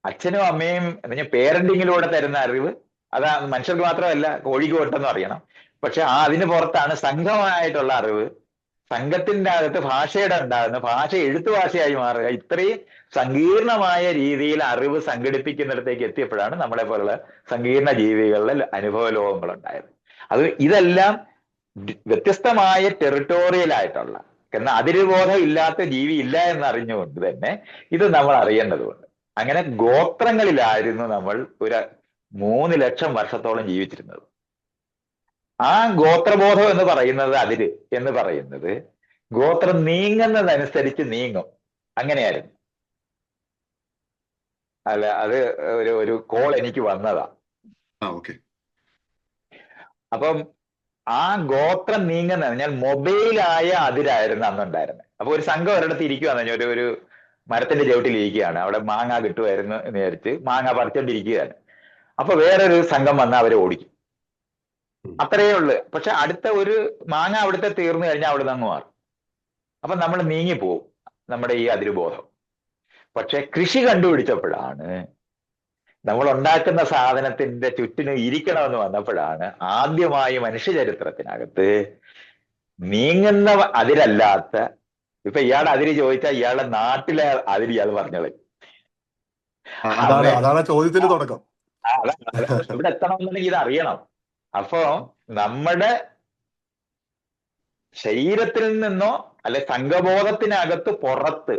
അച്ഛനും അമ്മയും എന്ന് പേരന്റിങ്ങിലൂടെ തരുന്ന അറിവ്, അതാ മനുഷ്യർക്ക് മാത്രമല്ല കോഴിക്ക് കൊട്ടെന്ന് അറിയണം. പക്ഷെ അതിന് പുറത്താണ് സംഘമായിട്ടുള്ള അറിവ്. സംഘത്തിന്റെ അകത്ത് ഭാഷയുടെ ഉണ്ടാകുന്ന ഭാഷ എഴുത്തു ഭാഷയായി മാറുക. ഇത്രയും സങ്കീർണമായ രീതിയിൽ അറിവ് സംഘടിപ്പിക്കുന്നിടത്തേക്ക് എത്തിയപ്പോഴാണ് നമ്മളെ പോലുള്ള സങ്കീർണ ജീവികളിലെ അനുഭവ ലോകങ്ങൾ ഉണ്ടായത്. ഇതെല്ലാം വ്യത്യസ്തമായ ടെറിട്ടോറിയൽ ആയിട്ടുള്ള, എന്നാൽ അതിരുബോധം ഇല്ലാത്ത ജീവി ഇല്ല എന്നറിഞ്ഞുകൊണ്ട് തന്നെ ഇത് നമ്മൾ അറിയേണ്ടതുണ്ട്. അങ്ങനെ ഗോത്രങ്ങളിലായിരുന്നു നമ്മൾ ഒരു 3 ലക്ഷം വർഷത്തോളം ജീവിച്ചിരുന്നത്. ആ ഗോത്രബോധം എന്ന് പറയുന്നത്, അതിര് എന്ന് പറയുന്നത് ഗോത്രം നീങ്ങുന്നതനുസരിച്ച് നീങ്ങും, അങ്ങനെയായിരുന്നു. അല്ല, അത് ഒരു കോൾ എനിക്ക് വന്നതാ. അപ്പം ആ ഗോത്രം നീങ്ങുന്ന ഞാൻ മൊബൈലായ അതിരായിരുന്നു അന്നുണ്ടായിരുന്നത്. അപ്പൊ ഒരു സംഘം ഒരിടത്ത് ഇരിക്കുകയാണ്, ഒരു മരത്തിന്റെ ചവിട്ടിൽ ഇരിക്കുകയാണ്. അവിടെ മാങ്ങ കിട്ടുമായിരുന്നു എന്ന് വിചാരിച്ച് മാങ്ങ പറിച്ചോണ്ടിരിക്കുകയാണ്. അപ്പൊ വേറൊരു സംഘം വന്ന് അവരെ ഓടിക്കും. അത്രയേ ഉള്ളു. പക്ഷെ അടുത്ത ഒരു മാങ്ങ അവിടുത്തെ തീർന്നു കഴിഞ്ഞാൽ അവിടെ നിന്ന് മാറും. അപ്പൊ നമ്മൾ നീങ്ങിപ്പോവും നമ്മുടെ ഈ അതിരുബോധം. പക്ഷെ കൃഷി കണ്ടുപിടിച്ചപ്പോഴാണ്, നമ്മൾ ഉണ്ടാക്കുന്ന സാധനത്തിന്റെ ചുറ്റിനും ഇരിക്കണമെന്ന് വന്നപ്പോഴാണ് ആദ്യമായി മനുഷ്യചരിത്രത്തിനകത്ത് നീങ്ങുന്ന അതിരല്ലാത്ത, ഇപ്പൊ ഇയാളുടെ അതിര് ചോദിച്ചാൽ ഇയാളുടെ നാട്ടിലെ അതിര് ഇയാൾ പറഞ്ഞത്. അതാണ് ചോദ്യത്തിന്റെ തുടക്കം. ഇവിടെ എത്തണമെന്നുണ്ടെങ്കിൽ ഇത് അറിയണം. അപ്പോ നമ്മുടെ ശരീരത്തിൽ നിന്നോ അല്ലെ സംഘബോധത്തിനകത്ത് പുറത്ത്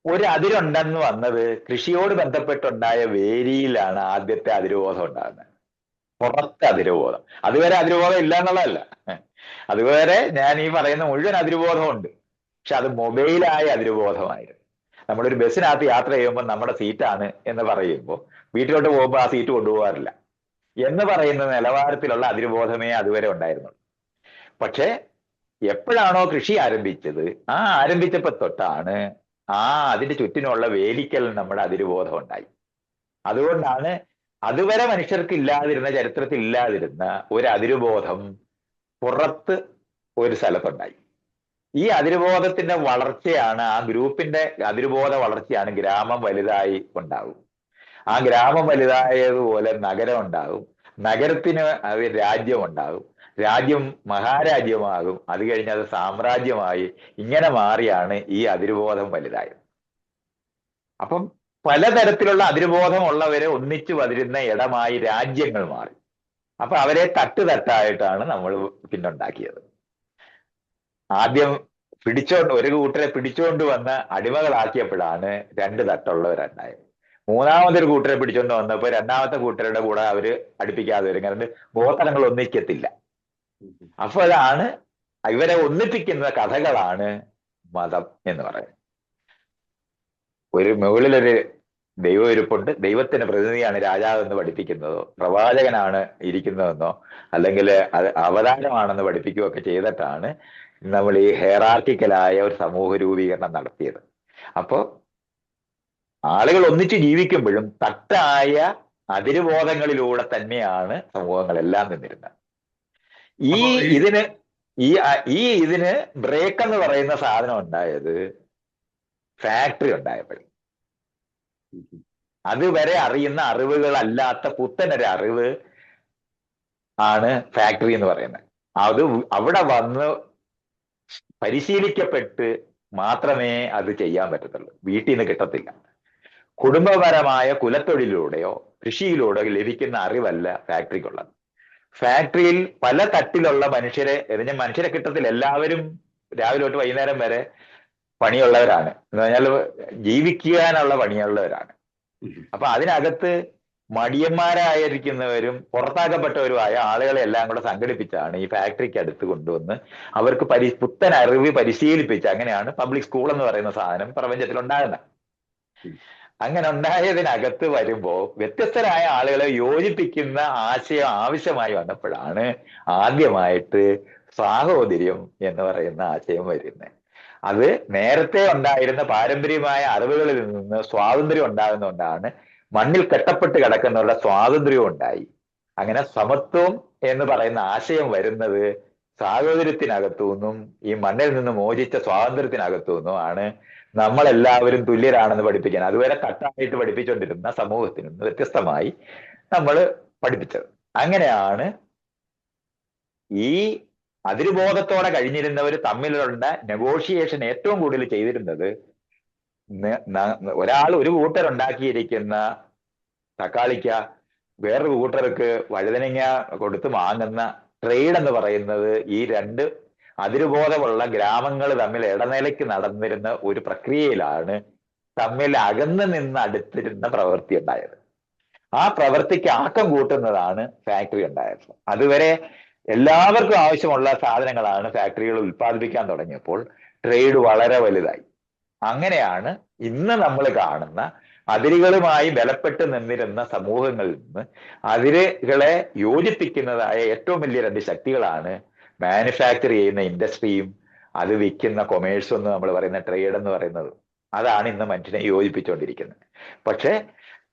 ഒരു അതിരുണ്ടെന്ന് വന്നത് കൃഷിയോട് ബന്ധപ്പെട്ടുണ്ടായ വേരിയിലാണ് ആദ്യത്തെ അതിരുബോധം ഉണ്ടാകുന്നത്. പുറത്തെ അതിരുബോധം. അതുവരെ അതിരുബോധം ഇല്ല എന്നുള്ളതല്ല. അതുവരെ ഞാൻ ഈ പറയുന്ന മുഴുവൻ അതിരുബോധം ഉണ്ട്. പക്ഷെ അത് മൊബൈലായ അതിരുബോധമായിരുന്നു. നമ്മളൊരു ബസ്സിനകത്ത് യാത്ര ചെയ്യുമ്പോൾ നമ്മുടെ സീറ്റാണ് എന്ന് പറയുമ്പോൾ വീട്ടിലോട്ട് പോകുമ്പോൾ ആ സീറ്റ് കൊണ്ടുപോകാറില്ല എന്ന് പറയുന്ന നിലവാരത്തിലുള്ള അതിരുബോധമേ അതുവരെ ഉണ്ടായിരുന്നുള്ളൂ. പക്ഷെ എപ്പോഴാണോ കൃഷി ആരംഭിച്ചത്, ആ ആരംഭിച്ചപ്പോ തൊട്ടാണ് അതിന്റെ ചുറ്റിനുള്ള വേലിക്കൽ നമ്മുടെ അതിരുബോധം ഉണ്ടായി. അതുകൊണ്ടാണ് അതുവരെ മനുഷ്യർക്ക് ഇല്ലാതിരുന്ന, ചരിത്രത്തിൽ ഇല്ലാതിരുന്ന ഒരു അതിരുബോധം പുറത്ത് ഒരു സ്ഥലത്തുണ്ടായി. ഈ അതിരുബോധത്തിന്റെ വളർച്ചയാണ്, ആ ഗ്രൂപ്പിന്റെ അതിരുബോധ വളർച്ചയാണ് ഗ്രാമം വലുതായി ഉണ്ടാവും. ആ ഗ്രാമം വലുതായതുപോലെ നഗരം ഉണ്ടാകും. നഗരത്തിന് അത് രാജ്യം ഉണ്ടാകും. രാജ്യം മഹാരാജ്യമാകും. അത് കഴിഞ്ഞ് അത് സാമ്രാജ്യമായി. ഇങ്ങനെ മാറിയാണ് ഈ അതിരുബോധം വലുതായത്. അപ്പം പലതരത്തിലുള്ള അതിർബോധമുള്ളവരെ ഒന്നിച്ചു വതിരുന്ന ഇടമായി രാജ്യങ്ങൾ മാറി. അപ്പൊ അവരെ തട്ടായിട്ടാണ് നമ്മൾ പിന്നുണ്ടാക്കിയത്. ആദ്യം ഒരു കൂട്ടരെ പിടിച്ചോണ്ട് വന്ന് അടിമകളാക്കിയപ്പോഴാണ് രണ്ട് തട്ടുള്ളവരുണ്ടായത്. മൂന്നാമതൊരു കൂട്ടരെ പിടിച്ചോണ്ട് വന്നപ്പോ രണ്ടാമത്തെ കൂട്ടരുടെ കൂടെ അവര് അടുപ്പിക്കാതെ വരും. കാരണം ഗോത്രങ്ങൾ ഒന്നിക്കത്തില്ല. അപ്പോഴാണ് ഇവരെ ഒന്നിപ്പിക്കുന്ന കഥകളാണ് മതം എന്ന് പറയുന്നത്. മുകളിലൊരു ദൈവം ഇരിപ്പുണ്ട്, ദൈവത്തിന്റെ പ്രതിനിധിയാണ് രാജാവ് എന്ന് പഠിപ്പിക്കുന്നതോ, പ്രവാചകനാണ് ഇരിക്കുന്നതെന്നോ, അല്ലെങ്കിൽ അവതാരമാണെന്ന് പഠിപ്പിക്കുകയൊക്കെ ചെയ്തിട്ടാണ് നമ്മൾ ഈ ഹെയറാർക്കിക്കലായ ഒരു സമൂഹ രൂപീകരണം നടത്തിയത്. അപ്പോ ആളുകൾ ഒന്നിച്ച് ജീവിക്കുമ്പോഴും തട്ടായ അതിരുബോധങ്ങളിലൂടെ തന്നെയാണ് സമൂഹങ്ങളെല്ലാം നിന്നിരുന്നത്. ഇതിന് ബ്രേക്ക് എന്ന് പറയുന്ന സാധനം ഉണ്ടായത് ഫാക്ടറി ഉണ്ടായപ്പോഴും. അതുവരെ അറിയുന്ന അറിവുകളല്ലാത്ത പുത്തനൊരു അറിവ് ആണ് ഫാക്ടറി എന്ന് പറയുന്നത്. അവിടെ വന്ന് പരിശീലിക്കപ്പെട്ട് മാത്രമേ അത് ചെയ്യാൻ പറ്റത്തുള്ളൂ. വീട്ടിൽ നിന്ന് കിട്ടത്തില്ല. കുടുംബപരമായ കുലത്തൊഴിലൂടെയോ കൃഷിയിലൂടെയോ ലഭിക്കുന്ന അറിവല്ല ഫാക്ടറിക്കുള്ളത്. ഫാക്ടറിയിൽ പല തട്ടിലുള്ള മനുഷ്യരെ കിട്ടത്തില്ല. എല്ലാവരും രാവിലെ തൊട്ട് വൈകുന്നേരം വരെ പണിയുള്ളവരാണ്. എന്ന് പറഞ്ഞാൽ ജീവിക്കാനുള്ള പണിയുള്ളവരാണ്. അപ്പൊ അതിനകത്ത് മടിയന്മാരായിരിക്കുന്നവരും പുറത്താക്കപ്പെട്ടവരുമായ ആളുകളെ എല്ലാം കൂടെ സംഘടിപ്പിച്ചാണ് ഈ ഫാക്ടറിക്ക് അടുത്ത് കൊണ്ടുവന്ന് അവർക്ക് പുത്തൻ അറിവ് പരിശീലിപ്പിച്ച്, അങ്ങനെയാണ് പബ്ലിക് സ്കൂൾ എന്ന് പറയുന്ന സാധനം പ്രപഞ്ചത്തിൽ ഉണ്ടാകുന്നത്. അങ്ങനെ ഉണ്ടായതിനകത്ത് വരുമ്പോ വ്യത്യസ്തരായ ആളുകളെ യോജിപ്പിക്കുന്ന ആശയം ആവശ്യമായി വന്നപ്പോഴാണ് ആദ്യമായിട്ട് സാഹോദര്യം എന്ന് പറയുന്ന ആശയം വരുന്നത്. അത് നേരത്തെ ഉണ്ടായിരുന്ന പാരമ്പര്യമായ അറിവുകളിൽ നിന്ന് സ്വാതന്ത്ര്യം ഉണ്ടാകുന്നതുകൊണ്ടാണ് മണ്ണിൽ കെട്ടപ്പെട്ട് കിടക്കുന്നവരുടെ സ്വാതന്ത്ര്യവും ഉണ്ടായി. അങ്ങനെ സമത്വം എന്ന് പറയുന്ന ആശയം വരുന്നത് സാഹോദര്യത്തിനകത്തു നിന്നും ഈ മണ്ണിൽ നിന്ന് മോചിച്ച സ്വാതന്ത്ര്യത്തിനകത്തു നിന്നും ആണ് നമ്മളെല്ലാവരും തുല്യരാണെന്ന് പഠിപ്പിക്കാൻ. അതുവരെ കട്ടായിട്ട് പഠിപ്പിച്ചുകൊണ്ടിരുന്ന സമൂഹത്തിൽ നിന്ന് വ്യത്യസ്തമായി നമ്മൾ പഠിപ്പിച്ചത്. അങ്ങനെയാണ് ഈ അതിരുബോധത്തോടെ കഴിഞ്ഞിരുന്നവർ തമ്മിലുള്ള നെഗോഷിയേഷൻ ഏറ്റവും കൂടുതൽ ചെയ്തിരുന്നത്. ഒരു കൂട്ടരുണ്ടാക്കിയിരിക്കുന്ന തക്കാളിക്ക വേറൊരു കൂട്ടർക്ക് വഴുതനങ്ങ കൊടുത്ത് വാങ്ങുന്ന ട്രേഡ് എന്ന് പറയുന്നത് ഈ രണ്ട് അതിരുബോധമുള്ള ഗ്രാമങ്ങൾ തമ്മിൽ ഇടനിലയ്ക്ക് നടന്നിരുന്ന ഒരു പ്രക്രിയയിലാണ് തമ്മിൽ അകന്നു നിന്ന് അടുത്തിരുന്ന പ്രവൃത്തി ഉണ്ടായത്. ആ പ്രവൃത്തിക്ക് ആക്കം കൂട്ടുന്നതാണ് ഫാക്ടറി ഉണ്ടായത്. അതുവരെ എല്ലാവർക്കും ആവശ്യമുള്ള സാധനങ്ങളാണ് ഫാക്ടറികൾ ഉൽപ്പാദിപ്പിക്കാൻ തുടങ്ങിയപ്പോൾ ട്രേഡ് വളരെ വലുതായി. അങ്ങനെയാണ് ഇന്ന് നമ്മൾ കാണുന്ന അതിരുകളുമായി ബലപ്പെട്ട് നിന്നിരുന്ന സമൂഹങ്ങളിൽ നിന്ന് അതിരുകളെ യോജിപ്പിക്കുന്നതായ ഏറ്റവും വലിയ രണ്ട് ശക്തികളാണ് മാനുഫാക്ചർ ചെയ്യുന്ന ഇൻഡസ്ട്രിയും അത് വിൽക്കുന്ന കൊമേഴ്സും എന്ന് നമ്മൾ പറയുന്ന ട്രേഡ് എന്ന് പറയുന്നത്. അതാണ് ഇന്ന് മനുഷ്യനെ യോജിപ്പിച്ചുകൊണ്ടിരിക്കുന്നത്. പക്ഷെ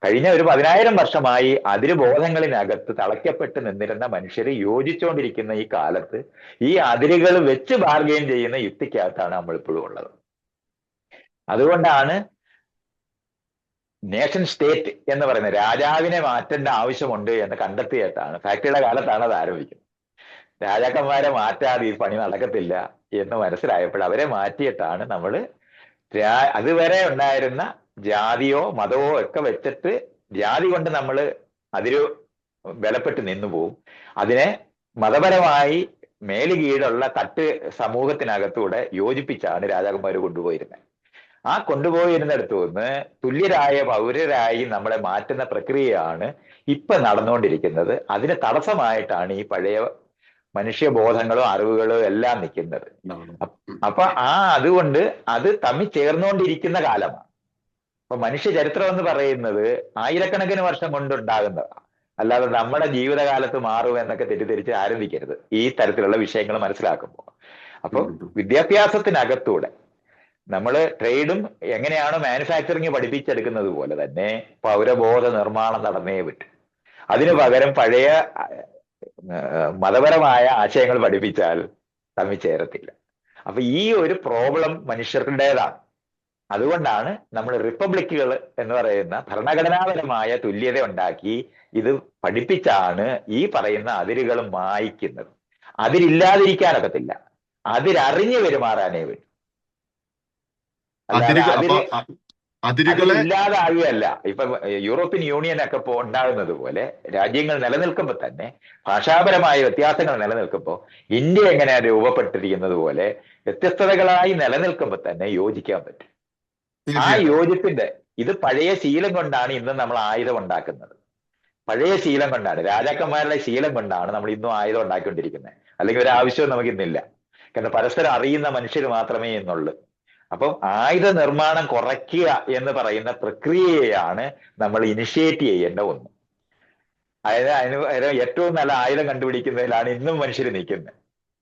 കഴിഞ്ഞ ഒരു 10,000 വർഷമായി അതിരുബോധങ്ങളിനകത്ത് തളയ്ക്കപ്പെട്ട് നിന്നിരുന്ന മനുഷ്യർ യോജിച്ചുകൊണ്ടിരിക്കുന്ന ഈ കാലത്ത് ഈ അതിരുകൾ വെച്ച് ബാർഗെയിൻ ചെയ്യുന്ന യുക്തിക്കകത്താണ് നമ്മൾ ഇപ്പോഴും ഉള്ളത്. അതുകൊണ്ടാണ് നേഷൻ സ്റ്റേറ്റ് എന്ന് പറയുന്നത് രാജാവിനെ മാറ്റേണ്ട ആവശ്യമുണ്ട് എന്ന് കണ്ടെത്തിയിട്ടാണ്, ഫാക്ടറിയുടെ കാലത്താണ് അത് ആരംഭിക്കുന്നത്. രാജാക്കന്മാരെ മാറ്റാതെ ഈ പണി നടക്കത്തില്ല എന്ന് മനസ്സിലായപ്പോൾ അവരെ മാറ്റിയിട്ടാണ് നമ്മൾ അതുവരെ ഉണ്ടായിരുന്ന ജാതിയോ മതമോ ഒക്കെ വെച്ചിട്ട് ജാതി കൊണ്ട് നമ്മൾ അതിരു ബലപ്പെട്ട് നിന്നു പോവും. അതിനെ മതപരമായി മേലുകീഴുള്ള തട്ട് സമൂഹത്തിനകത്തൂടെ യോജിപ്പിച്ചാണ് രാജാക്കന്മാർ കൊണ്ടുപോയിരുന്നത്. ആ കൊണ്ടുപോയിരുന്നിടത്തു നിന്ന് തുല്യരായ പൗരരായി നമ്മളെ മാറ്റുന്ന പ്രക്രിയയാണ് ഇപ്പൊ നടന്നുകൊണ്ടിരിക്കുന്നത്. അതിന് തടസ്സമായിട്ടാണ് ഈ പഴയ മനുഷ്യബോധങ്ങളും അറിവുകളും എല്ലാം നിൽക്കുന്നത്. അപ്പൊ അതുകൊണ്ട് അത് തമ്മിൽ ചേർന്നുകൊണ്ടിരിക്കുന്ന കാലമാണ്. അപ്പൊ മനുഷ്യ ചരിത്രം എന്ന് പറയുന്നത് ആയിരക്കണക്കിന് വർഷം കൊണ്ടുണ്ടാകുന്നതാണ്. അല്ലാതെ നമ്മുടെ ജീവിതകാലത്ത് മാറും എന്നൊക്കെ തെറ്റിദ്ധരിച്ച് ആരംഭിക്കരുത് ഈ തരത്തിലുള്ള വിഷയങ്ങൾ മനസ്സിലാക്കുമ്പോൾ. അപ്പൊ വിദ്യാഭ്യാസത്തിനകത്തൂടെ നമ്മൾ ട്രേഡും എങ്ങനെയാണ് മാനുഫാക്ചറിങ് പഠിപ്പിച്ചെടുക്കുന്നത് പോലെ തന്നെ പൗരബോധ നിർമ്മാണം നടന്നേ പറ്റും. അതിനു പകരം പഴയ മതപരമായ ആശയങ്ങൾ പഠിപ്പിച്ചാൽ തമ്മിൽ ചേരത്തില്ല. അപ്പൊ ഈ ഒരു പ്രോബ്ലം മനുഷ്യരുടേതാണ്. അതുകൊണ്ടാണ് നമ്മൾ റിപ്പബ്ലിക്കുകൾ എന്ന് പറയുന്ന ഭരണഘടനാപരമായ തുല്യത ഉണ്ടാക്കി ഇത് പഠിപ്പിച്ചാണ് ഈ പറയുന്ന അതിരുകൾ മായ്ക്കുന്നത്. അതിരില്ലാതിരിക്കാനൊക്കത്തില്ല, അതിരറിഞ്ഞു പെരുമാറാനേ പറ്റും. അത് അതിരുകളെ ഇല്ലാതാകുകയല്ല. ഇപ്പൊ യൂറോപ്യൻ യൂണിയൻ ഒക്കെ ഉണ്ടാകുന്നത് പോലെ രാജ്യങ്ങൾ നിലനിൽക്കുമ്പോൾ തന്നെ ഭാഷാപരമായ വ്യത്യാസങ്ങൾ നിലനിൽക്കുമ്പോൾ ഇന്ത്യ എങ്ങനെ രൂപപ്പെട്ടിരിക്കുന്നത് പോലെ വ്യത്യസ്തതകളായി നിലനിൽക്കുമ്പോൾ തന്നെ യോജിക്കാൻ പറ്റും. ആ തീർച്ചയായിട്ടും യോജിപ്പിന്റെ ഇത് പഴയ ശീലം കൊണ്ടാണ് ഇന്ന് നമ്മൾ ആയുധം ഉണ്ടാക്കുന്നത്. പഴയ ശീലം കൊണ്ടാണ്, രാജാക്കന്മാരുടെ ശീലം കൊണ്ടാണ് നമ്മൾ ഇന്നും ആയുധം ഉണ്ടാക്കിക്കൊണ്ടിരിക്കുന്നത്. അല്ലെങ്കിൽ ഒരു ആവശ്യവും നമുക്ക് ഇന്നില്ല. കാരണം പരസ്പരം അറിയുന്ന മനുഷ്യർ മാത്രമേ ഇന്നുള്ളൂ. അപ്പം ആയുധ നിർമ്മാണം കുറയ്ക്കുക എന്ന് പറയുന്ന പ്രക്രിയയാണ് നമ്മൾ ഇനിഷ്യേറ്റ് ചെയ്യേണ്ട ഒന്ന്. അതായത് അതിന് ഏറ്റവും നല്ല ആയുധം കണ്ടുപിടിക്കുന്നതിലാണ് ഇന്നും മനുഷ്യർ നിൽക്കുന്നത്.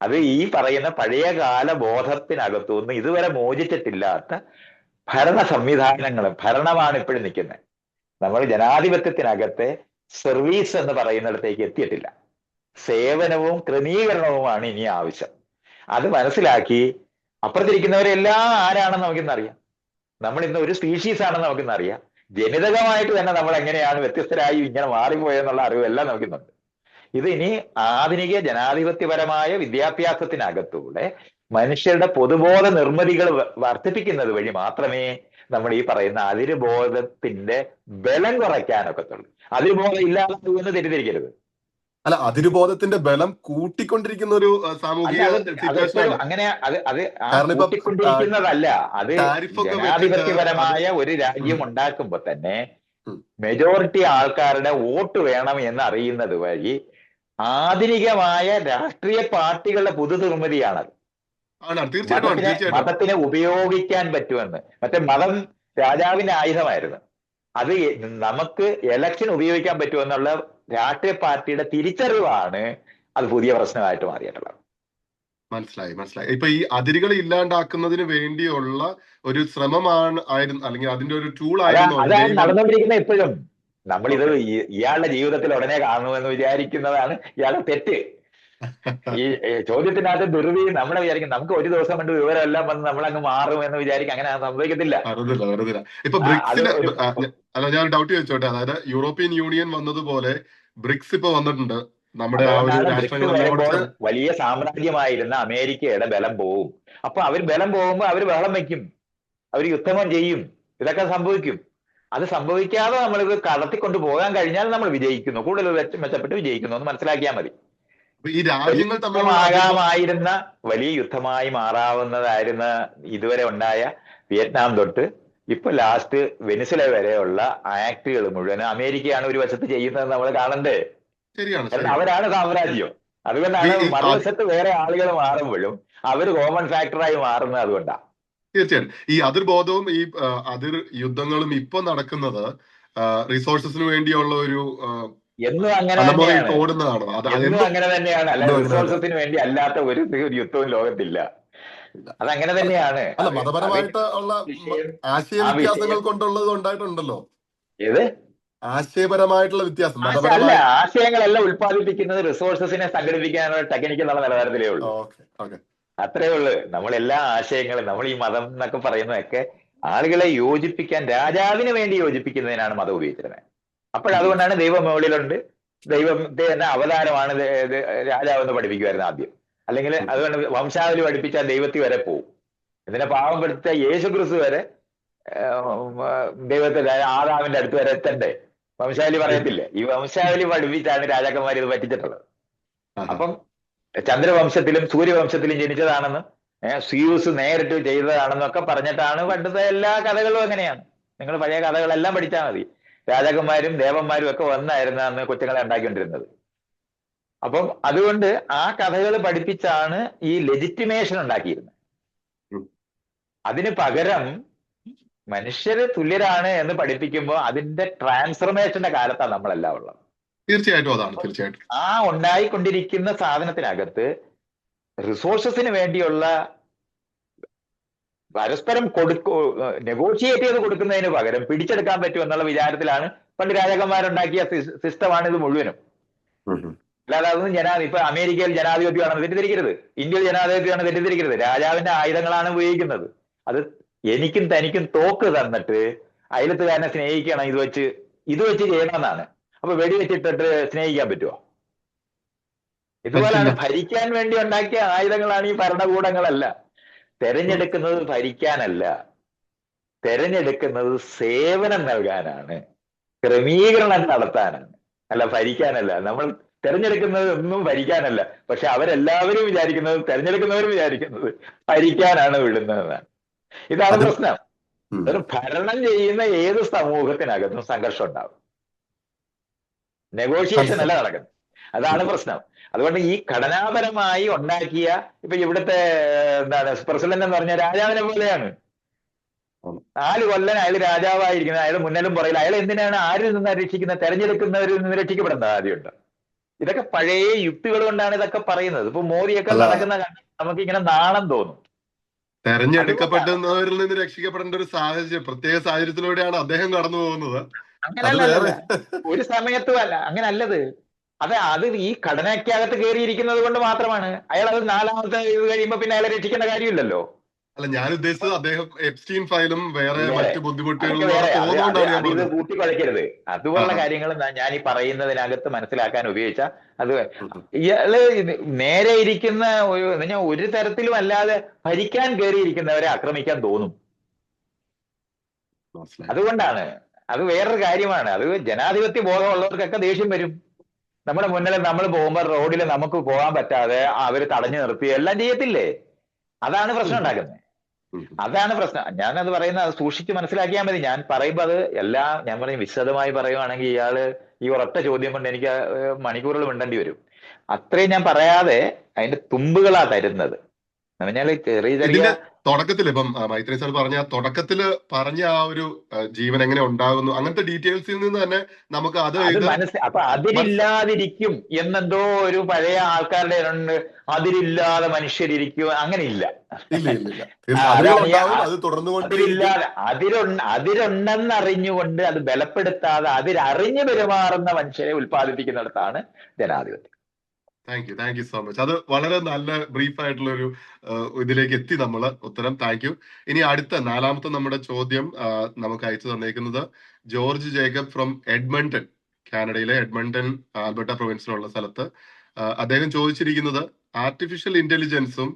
അത് ഈ പറയുന്ന പഴയകാല ബോധത്തിനകത്തുനിന്ന് ഇതുവരെ മോചിച്ചിട്ടില്ലാത്ത ഭരണ ഭരണമാണ് ഇപ്പോഴും നിൽക്കുന്നത്. നമ്മൾ ജനാധിപത്യത്തിനകത്തെ സർവീസ് എന്ന് പറയുന്നിടത്തേക്ക് എത്തിയിട്ടില്ല. സേവനവും ക്രമീകരണവുമാണ് ഇനി ആവശ്യം. അത് മനസ്സിലാക്കി അപ്പുറത്തിരിക്കുന്നവരെല്ലാം ആരാണെന്ന് നമുക്കിന്നറിയാം. നമ്മൾ ഇന്ന് ഒരു സ്പീഷീസ് ആണെന്ന് നമുക്കിന്നറിയാം. ജനിതകമായിട്ട് തന്നെ നമ്മൾ എങ്ങനെയാണ് വ്യത്യസ്തരായി ഇങ്ങനെ മാറിപ്പോയെന്നുള്ള അറിവെല്ലാം നമുക്കിന്നുണ്ട്. ഇത് ഇനി ആധുനിക ജനാധിപത്യപരമായ വിദ്യാഭ്യാസത്തിനകത്തൂടെ മനുഷ്യരുടെ പൊതുബോധ നിർമ്മിതികൾ വർദ്ധിപ്പിക്കുന്നത് വഴി മാത്രമേ നമ്മൾ ഈ പറയുന്ന അതിരുബോധത്തിന്റെ ബലം കുറയ്ക്കാനൊക്കത്തുള്ളൂ. അതിരുബോധം ഇല്ലാതാകുമെന്ന് തെറ്റിദ്ധരിക്കരുത്. അല്ല, അതിരുബോധത്തിന്റെ ബലം കൂട്ടിക്കൊണ്ടിരിക്കുന്ന ഒരു സാമൂഹിക സിറ്റുവേഷൻ ആണ്. അങ്ങനെ അത് കാരണം ഇപ്പൊ കൂട്ടിക്കൊണ്ടിരിക്കുന്നതല്ല. അത് ടാരിഫൊക്കെ വെച്ചിട്ട് ജനാധിപത്യപരമായ ഒരു രാജ്യം ഉണ്ടാക്കുമ്പോ തന്നെ മെജോറിറ്റി ആൾക്കാരുടെ വോട്ട് വേണം എന്ന് അറിയുന്നത് വഴി ആധുനികമായ രാഷ്ട്രീയ പാർട്ടികളുടെ പുതുനിർമ്മിതിയാണത്. മതത്തിനെ ഉപയോഗിക്കാൻ പറ്റുമെന്ന്. മറ്റേ മതം രാജാവിന്റെ ആയുധമായിരുന്നു. അത് നമുക്ക് എലക്ഷൻ ഉപയോഗിക്കാൻ പറ്റുമെന്നുള്ള രാഷ്ട്രീയ പാർട്ടിയുടെ തിരിച്ചറിവാണ് അത് പുതിയ പ്രശ്നമായിട്ട് മാറിയിട്ടുള്ളത്. മനസ്സിലായി. ഇപ്പൊ ഈ അതിരുകൾ ഇല്ലാണ്ടാക്കുന്നതിന് വേണ്ടിയുള്ള ഒരു ശ്രമമാണ് ആയിരുന്നു, അല്ലെങ്കിൽ അതിന്റെ ഒരു ടൂൾ ആയിരുന്നു അതാണ് നടന്നുകൊണ്ടിരിക്കുന്നത് ഇപ്പോഴും. നമ്മളിത് ഇയാളുടെ ജീവിതത്തിൽ ഉടനെ കാണുമെന്ന് വിചാരിക്കുന്നതാണ് ഇയാളുടെ തെറ്റ്. ഈ ചോദ്യത്തിനകത്ത് ദുർവി നമ്മളെ വിചാരിക്കും നമുക്ക് ഒരു ദിവസം കൊണ്ട് വിവരമെല്ലാം വന്ന് നമ്മളങ്ങ് മാറും എന്ന് വിചാരിക്കും. അങ്ങനെ സംഭവിക്കത്തില്ല. ഇപ്പൊ ബ്രിക്സിന് അല്ല, ഞാൻ ഡൗട്ട് ചോദിച്ചോട്ടെ. അതായത് യൂറോപ്യൻ യൂണിയൻ വന്നതുപോലെ ബ്രിക്സ് ഇപ്പൊ വന്നിട്ടുണ്ട്. നമ്മുടെ വലിയ സാമ്രാജ്യമായിരുന്ന അമേരിക്കയുടെ ബലം പോവും. അപ്പൊ അവർ ബലം പോകുമ്പോ അവർ ബഹളം വെക്കും, അവർ യുദ്ധം ചെയ്യും, ഇതൊക്കെ സംഭവിക്കും. അത് സംഭവിക്കാതെ നമ്മളിത് കടത്തിക്കൊണ്ട് പോകാൻ കഴിഞ്ഞാൽ നമ്മൾ വിജയിക്കുന്നു, കൂടുതൽ മെച്ചപ്പെട്ട് വിജയിക്കുന്നു എന്ന് മനസ്സിലാക്കിയാൽ മതി. ഈ രാജ്യങ്ങൾ യുദ്ധമാകാമായിരുന്ന വലിയ യുദ്ധമായി മാറാവുന്നതായിരുന്ന ഇതുവരെ ഉണ്ടായ വിയറ്റ്നാം തൊട്ട് ഇപ്പൊ ലാസ്റ്റ് വെനിസുല വരെയുള്ള ആക്ടുകൾ മുഴുവൻ അമേരിക്കയാണ് ഒരു വശത്ത് ചെയ്യുന്നത് നമ്മൾ കാണണ്ടേ. കാരണം അവരാണ് സാമ്രാജ്യം. അതുകൊണ്ടാണ് മറുവശത്ത് വേറെ ആളുകൾ മാറുമ്പോഴും അവർ കോമൺ ഫാക്ടറായി മാറുന്നത് അതുകൊണ്ടാണ്. തീർച്ചയായിട്ടും ഈ അതിർബോധവും ഈ അതിർ യുദ്ധങ്ങളും ഇപ്പൊ നടക്കുന്നത് റിസോഴ്സസിന് വേണ്ടിയുള്ള ഒരു എന്നും അങ്ങനെ തന്നെയാണ്. അല്ല, റിസോഴ്സസിന് വേണ്ടി അല്ലാത്ത ഒരു യുദ്ധവും ലോകത്തില്ല. അതങ്ങനെ തന്നെയാണ്. അല്ല, മതപരമായിട്ടുള്ള ആശയ വ്യത്യാസങ്ങൾ കൊണ്ടുള്ളത് ഉണ്ടായിട്ടുണ്ടല്ലോ. ഏത് ആശയപരമായിട്ടുള്ള വ്യത്യാസം? അല്ല, ആശയങ്ങളെല്ലാം ഉത്പാദിപ്പിക്കുന്നത് റിസോഴ്സസിനെ സംഘടിപ്പിക്കാനുള്ള ടെക്നിക്കുള്ള നിലവാരത്തിലേ ഉള്ളൂ. അത്രേ ഉള്ളു. നമ്മളെല്ലാ ആശയങ്ങളും, നമ്മൾ ഈ മതം എന്നൊക്കെ പറയുന്നതൊക്കെ ആളുകളെ യോജിപ്പിക്കാൻ, രാജാവിന് വേണ്ടി യോജിപ്പിക്കുന്നതിനാണ് മതം ഉപയോഗിച്ചിരുന്നത്. അപ്പോഴതുകൊണ്ടാണ് ദൈവം മുകളിലുണ്ട്, ദൈവത്തെ തന്നെ അവതാരമാണ് രാജാവെന്ന് പഠിപ്പിക്കുമായിരുന്നു ആദ്യം. അല്ലെങ്കിൽ അതുകൊണ്ട് വംശാവലി പഠിപ്പിച്ചാൽ ദൈവത്തിൽ വരെ പോവും. ഇതിനെ പാവം പെടുത്ത യേശുക്രിസ്തു വരെ ദൈവത്തെ ആദാമിന്റെ അടുത്ത് വരെ എത്തണ്ടേ, വംശാവലി പറയത്തില്ലേ? ഈ വംശാവലി പഠിപ്പിച്ചാണ് രാജാക്കന്മാർ ഇത് പറ്റിച്ചിട്ടുള്ളത്. അപ്പം ചന്ദ്രവംശത്തിലും സൂര്യവംശത്തിലും ജനിച്ചതാണെന്നും സിയൂസ് നേരിട്ട് ചെയ്തതാണെന്നൊക്കെ പറഞ്ഞിട്ടാണ് പണ്ടത്തെ എല്ലാ കഥകളും അങ്ങനെയാണ്. നിങ്ങൾ പഴയ കഥകളെല്ലാം പഠിച്ചാൽ മതി. രാജാക്കന്മാരും ദേവന്മാരും ഒക്കെ വന്നായിരുന്നു അന്ന് കൊച്ചുങ്ങളെ ഉണ്ടാക്കിക്കൊണ്ടിരുന്നത്. അപ്പം അതുകൊണ്ട് ആ കഥകൾ പഠിപ്പിച്ചാണ് ഈ ലെജിറ്റിമേഷൻ ഉണ്ടാക്കിയിരുന്നത്. അതിന് പകരം മനുഷ്യര് തുല്യരാണ് എന്ന് പഠിപ്പിക്കുമ്പോൾ അതിന്റെ ട്രാൻസ്ഫർമേഷന്റെ കാലത്താണ് നമ്മളെല്ലാം ഉള്ളത്. തീർച്ചയായിട്ടും അതാണ്. തീർച്ചയായിട്ടും ആ ഉണ്ടായിക്കൊണ്ടിരിക്കുന്ന സാധനത്തിനകത്ത് റിസോഴ്സസിന് വേണ്ടിയുള്ള പരസ്പരം നെഗോഷിയേറ്റ് ചെയ്ത് കൊടുക്കുന്നതിന് പകരം പിടിച്ചെടുക്കാൻ പറ്റും എന്നുള്ള വിചാരത്തിലാണ് പണ്ട് രാജാക്കന്മാരുണ്ടാക്കിയ സിസ്റ്റമാണ് ഇത് മുഴുവനും. അല്ലാതെ അതൊന്നും ഇപ്പൊ അമേരിക്കയിൽ ജനാധിപത്യമാണെന്ന് തെറ്റിദ്ധരിക്കരുത്, ഇന്ത്യയിൽ ജനാധിപത്യമാണെന്ന് തെറ്റിദ്ധരിക്കരുത്. രാജാവിന്റെ ആയുധങ്ങളാണ് ഉപയോഗിക്കുന്നത്. അത് എനിക്കും തനിക്കും തോക്ക് തന്നിട്ട് അയലത്തുകാരനെ സ്നേഹിക്കണം, ഇത് വെച്ച് ചെയ്യണമെന്നാണ്. അപ്പൊ വെടിവെച്ചിട്ടിട്ട് സ്നേഹിക്കാൻ പറ്റുമോ? ഇതുപോലെയാണ് ഭരിക്കാൻ വേണ്ടി ഉണ്ടാക്കിയ ആയുധങ്ങളാണ് ഈ ഭരണകൂടങ്ങളല്ല. തെരഞ്ഞെടുക്കുന്നത് ഭരിക്കാനല്ല. തെരഞ്ഞെടുക്കുന്നത് സേവനം നൽകാനാണ്, ക്രമീകരണം നടത്താനാണ്, അല്ല ഭരിക്കാനല്ല. നമ്മൾ തെരഞ്ഞെടുക്കുന്നത് ഒന്നും ഭരിക്കാനല്ല. പക്ഷെ അവരെല്ലാവരും വിചാരിക്കുന്നത്, തെരഞ്ഞെടുക്കുന്നവരും വിചാരിക്കുന്നത് ഭരിക്കാനാണ് വിടുന്നതെന്നാണ്. ഇതാണ് അത് പ്രശ്നം. ഉം. ഒരു ഭരണം ചെയ്യുന്ന ഏത് സമൂഹത്തിനകത്തും സംഘർഷം ഉണ്ടാവും. നെഗോഷിയേഷൻ അല്ല മനസ്സിലായി. നടക്കുന്നത്. അതാണ് പ്രശ്നം. അതുകൊണ്ട് ഈ ഘടനാപരമായി ഉണ്ടാക്കിയ, ഇപ്പൊ ഇവിടുത്തെ എന്താണ് പ്രസിഡന്റ് എന്ന് പറഞ്ഞ രാജാവിനെ പോലെയാണ്. 4 കൊല്ലം അയാൾ രാജാവായിരിക്കുന്നത്, അയാൾ മുന്നിലും പറയില്ല. അയാൾ എന്തിനാണ് ആരിൽ നിന്ന് രക്ഷിക്കുന്നത്? തെരഞ്ഞെടുക്കുന്നവരിൽ നിന്ന് രക്ഷിക്കപ്പെടേണ്ട ആദ്യമുണ്ട്. ഇതൊക്കെ പഴയ യുക്തികൾ കൊണ്ടാണ് ഇതൊക്കെ പറയുന്നത്. ഇപ്പൊ മോദിയൊക്കെ അല്ല, നടക്കുന്ന നമുക്ക് ഇങ്ങനെ നാണം തോന്നും. അതുകൊണ്ടാണ്. തെരഞ്ഞെടുക്കപ്പെടുന്നവരിൽ നിന്ന് രക്ഷിക്കപ്പെടേണ്ട ഒരു സാഹചര്യം, പ്രത്യേക സാഹചര്യത്തിലൂടെയാണ് അദ്ദേഹം കടന്നു പോകുന്നത്. അത് അങ്ങനല്ല. വേറെ. ഒരു സമയത്തും അല്ല അങ്ങനല്ലത്. അത് ഈ ഘടനയ്ക്കകത്ത് കയറിയിരിക്കുന്നത് കൊണ്ട് മാത്രമാണ്. അയാൾ അത് 4ാമത്തെ ഇത് കഴിയുമ്പോ പിന്നെ അയാളെ രക്ഷിക്കേണ്ട കാര്യമില്ലല്ലോ. അല്ല, ഞാൻ ഉദ്ദേശിച്ചത് അദ്ദേഹം എപ്സ്റ്റീൻ ഫയലും വേറെ വേറെ, മറ്റു അതൊക്കെ ബുദ്ധിമുട്ടുകളിലൂടെ വേറെ. പോകുന്നതുകൊണ്ടാണ് ഞാൻ ഇത് പറഞ്ഞത്. കൂട്ടിക്കുഴയ്ക്കരുത്. അതുപോലുള്ള ആഹാ. കാര്യങ്ങൾ ഞാൻ ഈ പറയുന്നതിനകത്ത് മനസ്സിലാക്കാൻ ഉപയോഗിച്ച അത് ഉം, ഉം. ഇയാള് നേരെ ഇരിക്കുന്ന ഒരു തരത്തിലും അല്ലാതെ ഭരിക്കാൻ കയറിയിരിക്കുന്നവരെ ആക്രമിക്കാൻ തോന്നും. മനസ്സിലായി. അതുകൊണ്ടാണ്. അത് വേറൊരു കാര്യമാണ്. അത് ജനാധിപത്യ ബോധമുള്ളവർക്കൊക്കെ ദേഷ്യം വരും. നമ്മുടെ മുന്നിൽ നമ്മൾ പോകുമ്പോൾ റോഡിൽ നമുക്ക് പോകാൻ പറ്റാതെ അവര് തടഞ്ഞു നിർത്തി എല്ലാം ചെയ്യത്തില്ലേ? അതാണ് ഉം, പ്രശ്നം ഉം, ഉണ്ടാക്കുന്നത്. ഉം, ഉം. അതാണ് പ്രശ്നം. ഞാനത് പറയുന്നത് അത് സൂക്ഷിച്ച് മനസ്സിലാക്കിയാൽ മതി. ഞാൻ പറയുമ്പോൾ അത് എല്ലാം ഞാൻ പറയും വിശദമായി പറയുവാണെങ്കിൽ ഇയാള് ഈ ഒരൊറ്റ ചോദ്യം കൊണ്ട് എനിക്ക് മണിക്കൂറുകൾ മിണ്ടേണ്ടി വരും. അത്രയും ഞാൻ പറയാതെ അതിന്റെ തുമ്പുകളാ തരുന്നത്. എന്ന് പറഞ്ഞാല് ചെറിയ ചെറിയ ഇതിന്റെ തുടക്കത്തിൽ ഇപ്പം മൈത്രി സാർ പറഞ്ഞ തുടക്കത്തില് പറഞ്ഞ ആ ഒരു ജീവൻ എങ്ങനെ ഉണ്ടാകുന്നു, അങ്ങനത്തെ ഡീറ്റെയിൽസിൽ നിന്ന് തന്നെ നമുക്ക് അത് അത് ഇത് അപ്പൊ അതിരില്ലാതിരിക്കും എന്നെന്തോ ഒരു പഴയ ആൾക്കാരുടെ ഉണ്ട്. അതിരില്ലാതെ മനുഷ്യരിയ്ക്കും, അങ്ങനെ ഇല്ല. ഇല്ല ഇല്ല ഇല്ല, അതിരുകൾ അതാണ് ഈ ഉണ്ടാവും, അത് തുടർന്നുകൊണ്ടേയിരിക്കും. അതിരില്ലാതെ അതിരുണ്ടെന്ന് അറിഞ്ഞുകൊണ്ട് അത് ബലപ്പെടുത്താതെ അതിരറിഞ്ഞു പെരുമാറുന്ന മനുഷ്യരെ ഉൽപ്പാദിപ്പിക്കുന്നിടത്താണ് ജനാധിപത്യം. Thank you so much. അത് വളരെ നല്ല ബ്രീഫ് ആയിട്ടുള്ള ഒരു ഇതിലേക്ക് എത്തി നമ്മള്. ഉത്തരം താങ്ക് യു. ഇനി അടുത്ത 4ാമത്തെ നമ്മുടെ ചോദ്യം നമുക്ക് അയച്ചു തന്നേക്കുന്നത് ജോർജ് ജേക്കബ് ഫ്രം എഡ്മണ്ടൺ, കാനഡയിലെ എഡ്മണ്ടൺ, ആൽബർട്ട പ്രൊവിൻസിലുള്ള സ്ഥലത്ത്. അദ്ദേഹം ചോദിച്ചിരിക്കുന്നത്, ആർട്ടിഫിഷ്യൽ ഇന്റലിജൻസും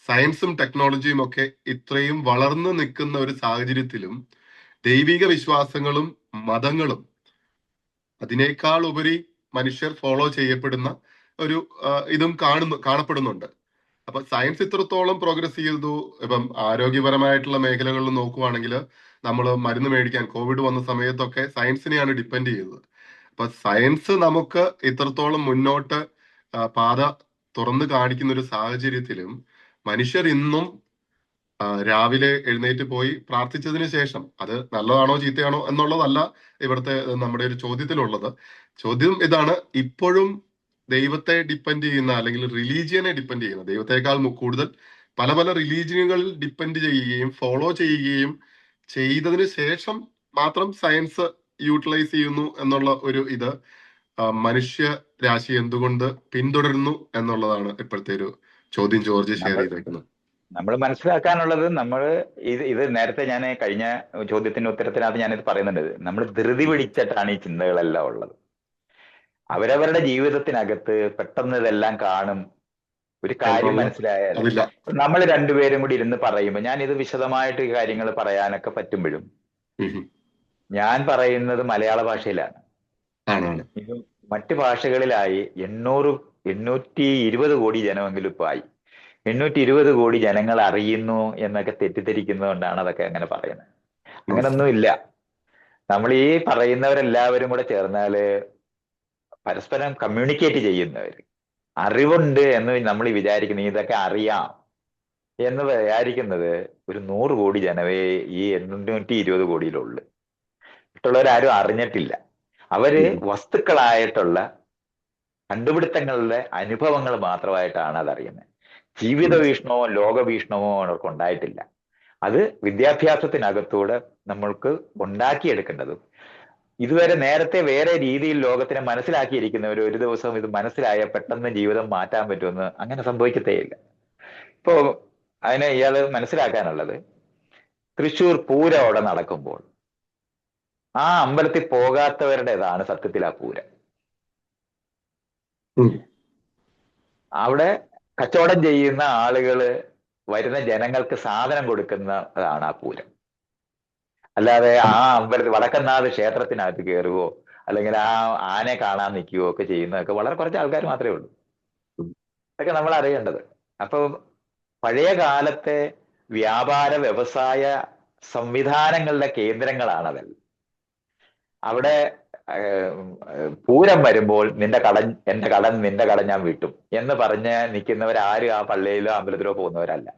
സയൻസും ടെക്നോളജിയും ഒക്കെ ഇത്രയും വളർന്നു നിൽക്കുന്ന ഒരു സാഹചര്യത്തിലും ദൈവിക വിശ്വാസങ്ങളും മതങ്ങളും അതിനേക്കാൾ ഉപരി മനുഷ്യർ ഫോളോ ചെയ്യപ്പെടുന്ന ഒരു ഇതും കാണപ്പെടുന്നുണ്ട്. അപ്പൊ സയൻസ് ഇത്രത്തോളം പ്രോഗ്രസ് ചെയ്തു. ഇപ്പം ആരോഗ്യപരമായിട്ടുള്ള മേഖലകളിൽ നോക്കുവാണെങ്കിൽ നമ്മൾ മരുന്ന് മേടിക്കാൻ കോവിഡ് വന്ന സമയത്തൊക്കെ സയൻസിനെയാണ് ഡിപ്പെൻഡ് ചെയ്തത്. അപ്പൊ സയൻസ് നമുക്ക് ഇത്രത്തോളം മുന്നോട്ട് പാത തുറന്നു കാണിക്കുന്ന ഒരു സാഹചര്യത്തിലും മനുഷ്യർ ഇന്നും രാവിലെ എഴുന്നേറ്റ് പോയി പ്രാർത്ഥിച്ചതിന് ശേഷം, അത് നല്ലതാണോ ചീത്തയാണോ എന്നുള്ളതല്ല ഇവിടുത്തെ നമ്മുടെ ഒരു ചോദ്യത്തിലുള്ളത്. ചോദ്യം ഇതാണ്: ഇപ്പോഴും ദൈവത്തെ ഡിപ്പെൻഡ് ചെയ്യുന്ന, അല്ലെങ്കിൽ റിലീജിയനെ ഡിപ്പെൻഡ് ചെയ്യുന്ന, ദൈവത്തെക്കാൾ കൂടുതൽ പല പല റിലീജിയനുകളിൽ ഡിപ്പെൻഡ് ചെയ്യുകയും ഫോളോ ചെയ്യുകയും ചെയ്തതിന് ശേഷം മാത്രം സയൻസ് യൂട്ടിലൈസ് ചെയ്യുന്നു എന്നുള്ള ഒരു ഇത് മനുഷ്യ രാശി എന്തുകൊണ്ട് പിന്തുടരുന്നു എന്നുള്ളതാണ് ഇപ്പോഴത്തെ ഒരു ചോദ്യം ജോർജ് ഷെയർ നമ്മൾ ചെയ്തേക്കുന്നത്. നമ്മൾ മനസ്സിലാക്കാനുള്ളത്, ഇത് നേരത്തെ ഞാൻ കഴിഞ്ഞ ചോദ്യത്തിന്റെ ഉത്തരത്തിനകത്ത് ഞാനിത് പറയുന്നുണ്ട്. നമ്മൾ ധൃതി പിടിച്ചിട്ടാണ് ഈ ചിന്തകളെല്ലാം ഉള്ളത്. അവരവരുടെ ജീവിതത്തിനകത്ത് പെട്ടെന്ന് ഇതെല്ലാം കാണും. ഒരു കാര്യം എന്നുള്ള മനസ്സിലായാൽ അതില്ല. നമ്മൾ രണ്ടുപേരും കൂടി ഇരുന്ന് പറയുമ്പോൾ, ഞാൻ ഇത് വിശദമായിട്ട് ഈ കാര്യങ്ങൾ പറയാനൊക്കെ പറ്റുമ്പോഴും ഞാൻ പറയുന്നത് മലയാള ഭാഷയിലാണ്. ആണാണ്. ഇത് മറ്റ് ഭാഷകളിലായി 820 കോടി ജനമെങ്കിലും ഇപ്പൊ ആയി. 820 കോടി ജനങ്ങൾ അറിയുന്നു എന്നൊക്കെ തെറ്റിദ്ധരിക്കുന്നതുകൊണ്ടാണ് അതൊക്കെ അങ്ങനെ പറയുന്നത്. അങ്ങനൊന്നും ഇല്ല. നമ്മൾ ഈ പറയുന്നവരെല്ലാവരും കൂടെ ചേർന്നാല് പരസ്പരം കമ്മ്യൂണിക്കേറ്റ് ചെയ്യുന്നവർ, അറിവുണ്ട് എന്ന് നമ്മൾ വിചാരിക്കുന്നത്, ഇതൊക്കെ അറിയാം എന്ന് വിചാരിക്കുന്നത് ഒരു 100 കോടി ജനമേ ഈ 820 കോടിയിലുള്ളു. മറ്റുള്ളവരാരും അറിഞ്ഞിട്ടില്ല. അവര് വസ്തുക്കളായിട്ടുള്ള കണ്ടുപിടുത്തങ്ങളുടെ അനുഭവങ്ങൾ മാത്രമായിട്ടാണ് അതറിയുന്നത്. ജീവിത വീക്ഷണമോ ലോകവീക്ഷണമോ അവർക്ക് ഉണ്ടായിട്ടില്ല. അത് വിദ്യാഭ്യാസത്തിനകത്തൂടെ നമ്മൾക്ക് ഉണ്ടാക്കിയെടുക്കേണ്ടതും, ഇതുവരെ നേരത്തെ വേറെ രീതിയിൽ ലോകത്തിനെ മനസ്സിലാക്കിയിരിക്കുന്നവർ ഒരു ദിവസം ഇത് മനസ്സിലായ പെട്ടെന്ന് ജീവിതം മാറ്റാൻ പറ്റുമെന്ന് അങ്ങനെ സംഭവിക്കത്തേയില്ല. ഇപ്പോ അതിനെ ഇയാള് മനസ്സിലാക്കാനുള്ളത്, തൃശ്ശൂർ പൂരം അവിടെ നടക്കുമ്പോൾ ആ അമ്പലത്തിൽ പോകാത്തവരുടേതാണ് സത്യത്തിൽ ആ പൂരം. അവിടെ കച്ചവടം ചെയ്യുന്ന ആളുകള് വരുന്ന ജനങ്ങൾക്ക് സാധനം കൊടുക്കുന്നതാണ് ആ പൂരം. അല്ലാതെ ആ അമ്പലത്തിൽ വടക്കനാഥ ക്ഷേത്രത്തിനകത്ത് കയറുകയോ അല്ലെങ്കിൽ ആ ആനയെ കാണാൻ നിൽക്കുകയോ ഒക്കെ ചെയ്യുന്നതൊക്കെ വളരെ കുറച്ച് ആൾക്കാർ മാത്രമേ ഉള്ളൂ. ഇതൊക്കെ നമ്മൾ അറിയേണ്ടത്. അപ്പൊ പഴയ കാലത്തെ വ്യാപാര വ്യവസായ സംവിധാനങ്ങളുടെ കേന്ദ്രങ്ങളാണ് അതെല്ലാം. അവിടെ പൂരം വരുമ്പോൾ എന്റെ കടൻ നിന്റെ കടം ഞാൻ വീട്ടും എന്ന് പറഞ്ഞ് നിൽക്കുന്നവരാരും ആ പള്ളിയിലോ അമ്പലത്തിലോ പോകുന്നവരല്ല.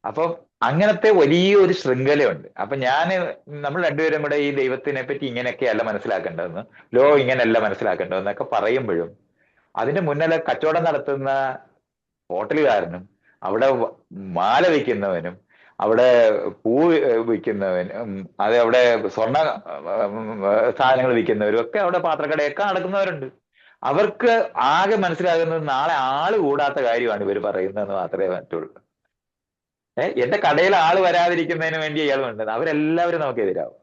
അപ്പം അങ്ങനത്തെ വലിയൊരു ശൃംഖലയുണ്ട്. അപ്പൊ നമ്മൾ രണ്ടുപേരും കൂടെ ഈ ദൈവത്തിനെ പറ്റി ഇങ്ങനെയൊക്കെയല്ല മനസ്സിലാക്കേണ്ടതെന്ന്, ഇങ്ങനെയല്ല മനസ്സിലാക്കേണ്ടതെന്നൊക്കെ പറയുമ്പോഴും അതിന്റെ മുന്നിലെ കച്ചവടം നടത്തുന്ന ഹോട്ടലുകാരനും അവിടെ മാല വിൽക്കുന്നവനും അവിടെ പൂ വിൽക്കുന്നവനും അവിടെ സ്വർണ്ണ സാധനങ്ങൾ വിൽക്കുന്നവരും ഒക്കെ അവിടെ പാത്രക്കടയൊക്കെ നടക്കുന്നവരുണ്ട്. അവർക്ക് ആകെ മനസ്സിലാകുന്നത് നാളെ ആള് കൂടാത്ത കാര്യമാണ് ഇവർ പറയുന്നതെന്ന് മാത്രമേ പറ്റുള്ളൂ. എന്റെ കടയിൽ ആള് വരാതിരിക്കുന്നതിന് വേണ്ടി ഇയാൾ വേണ്ടത്. അവരെല്ലാവരും നമുക്ക് എതിരാവും.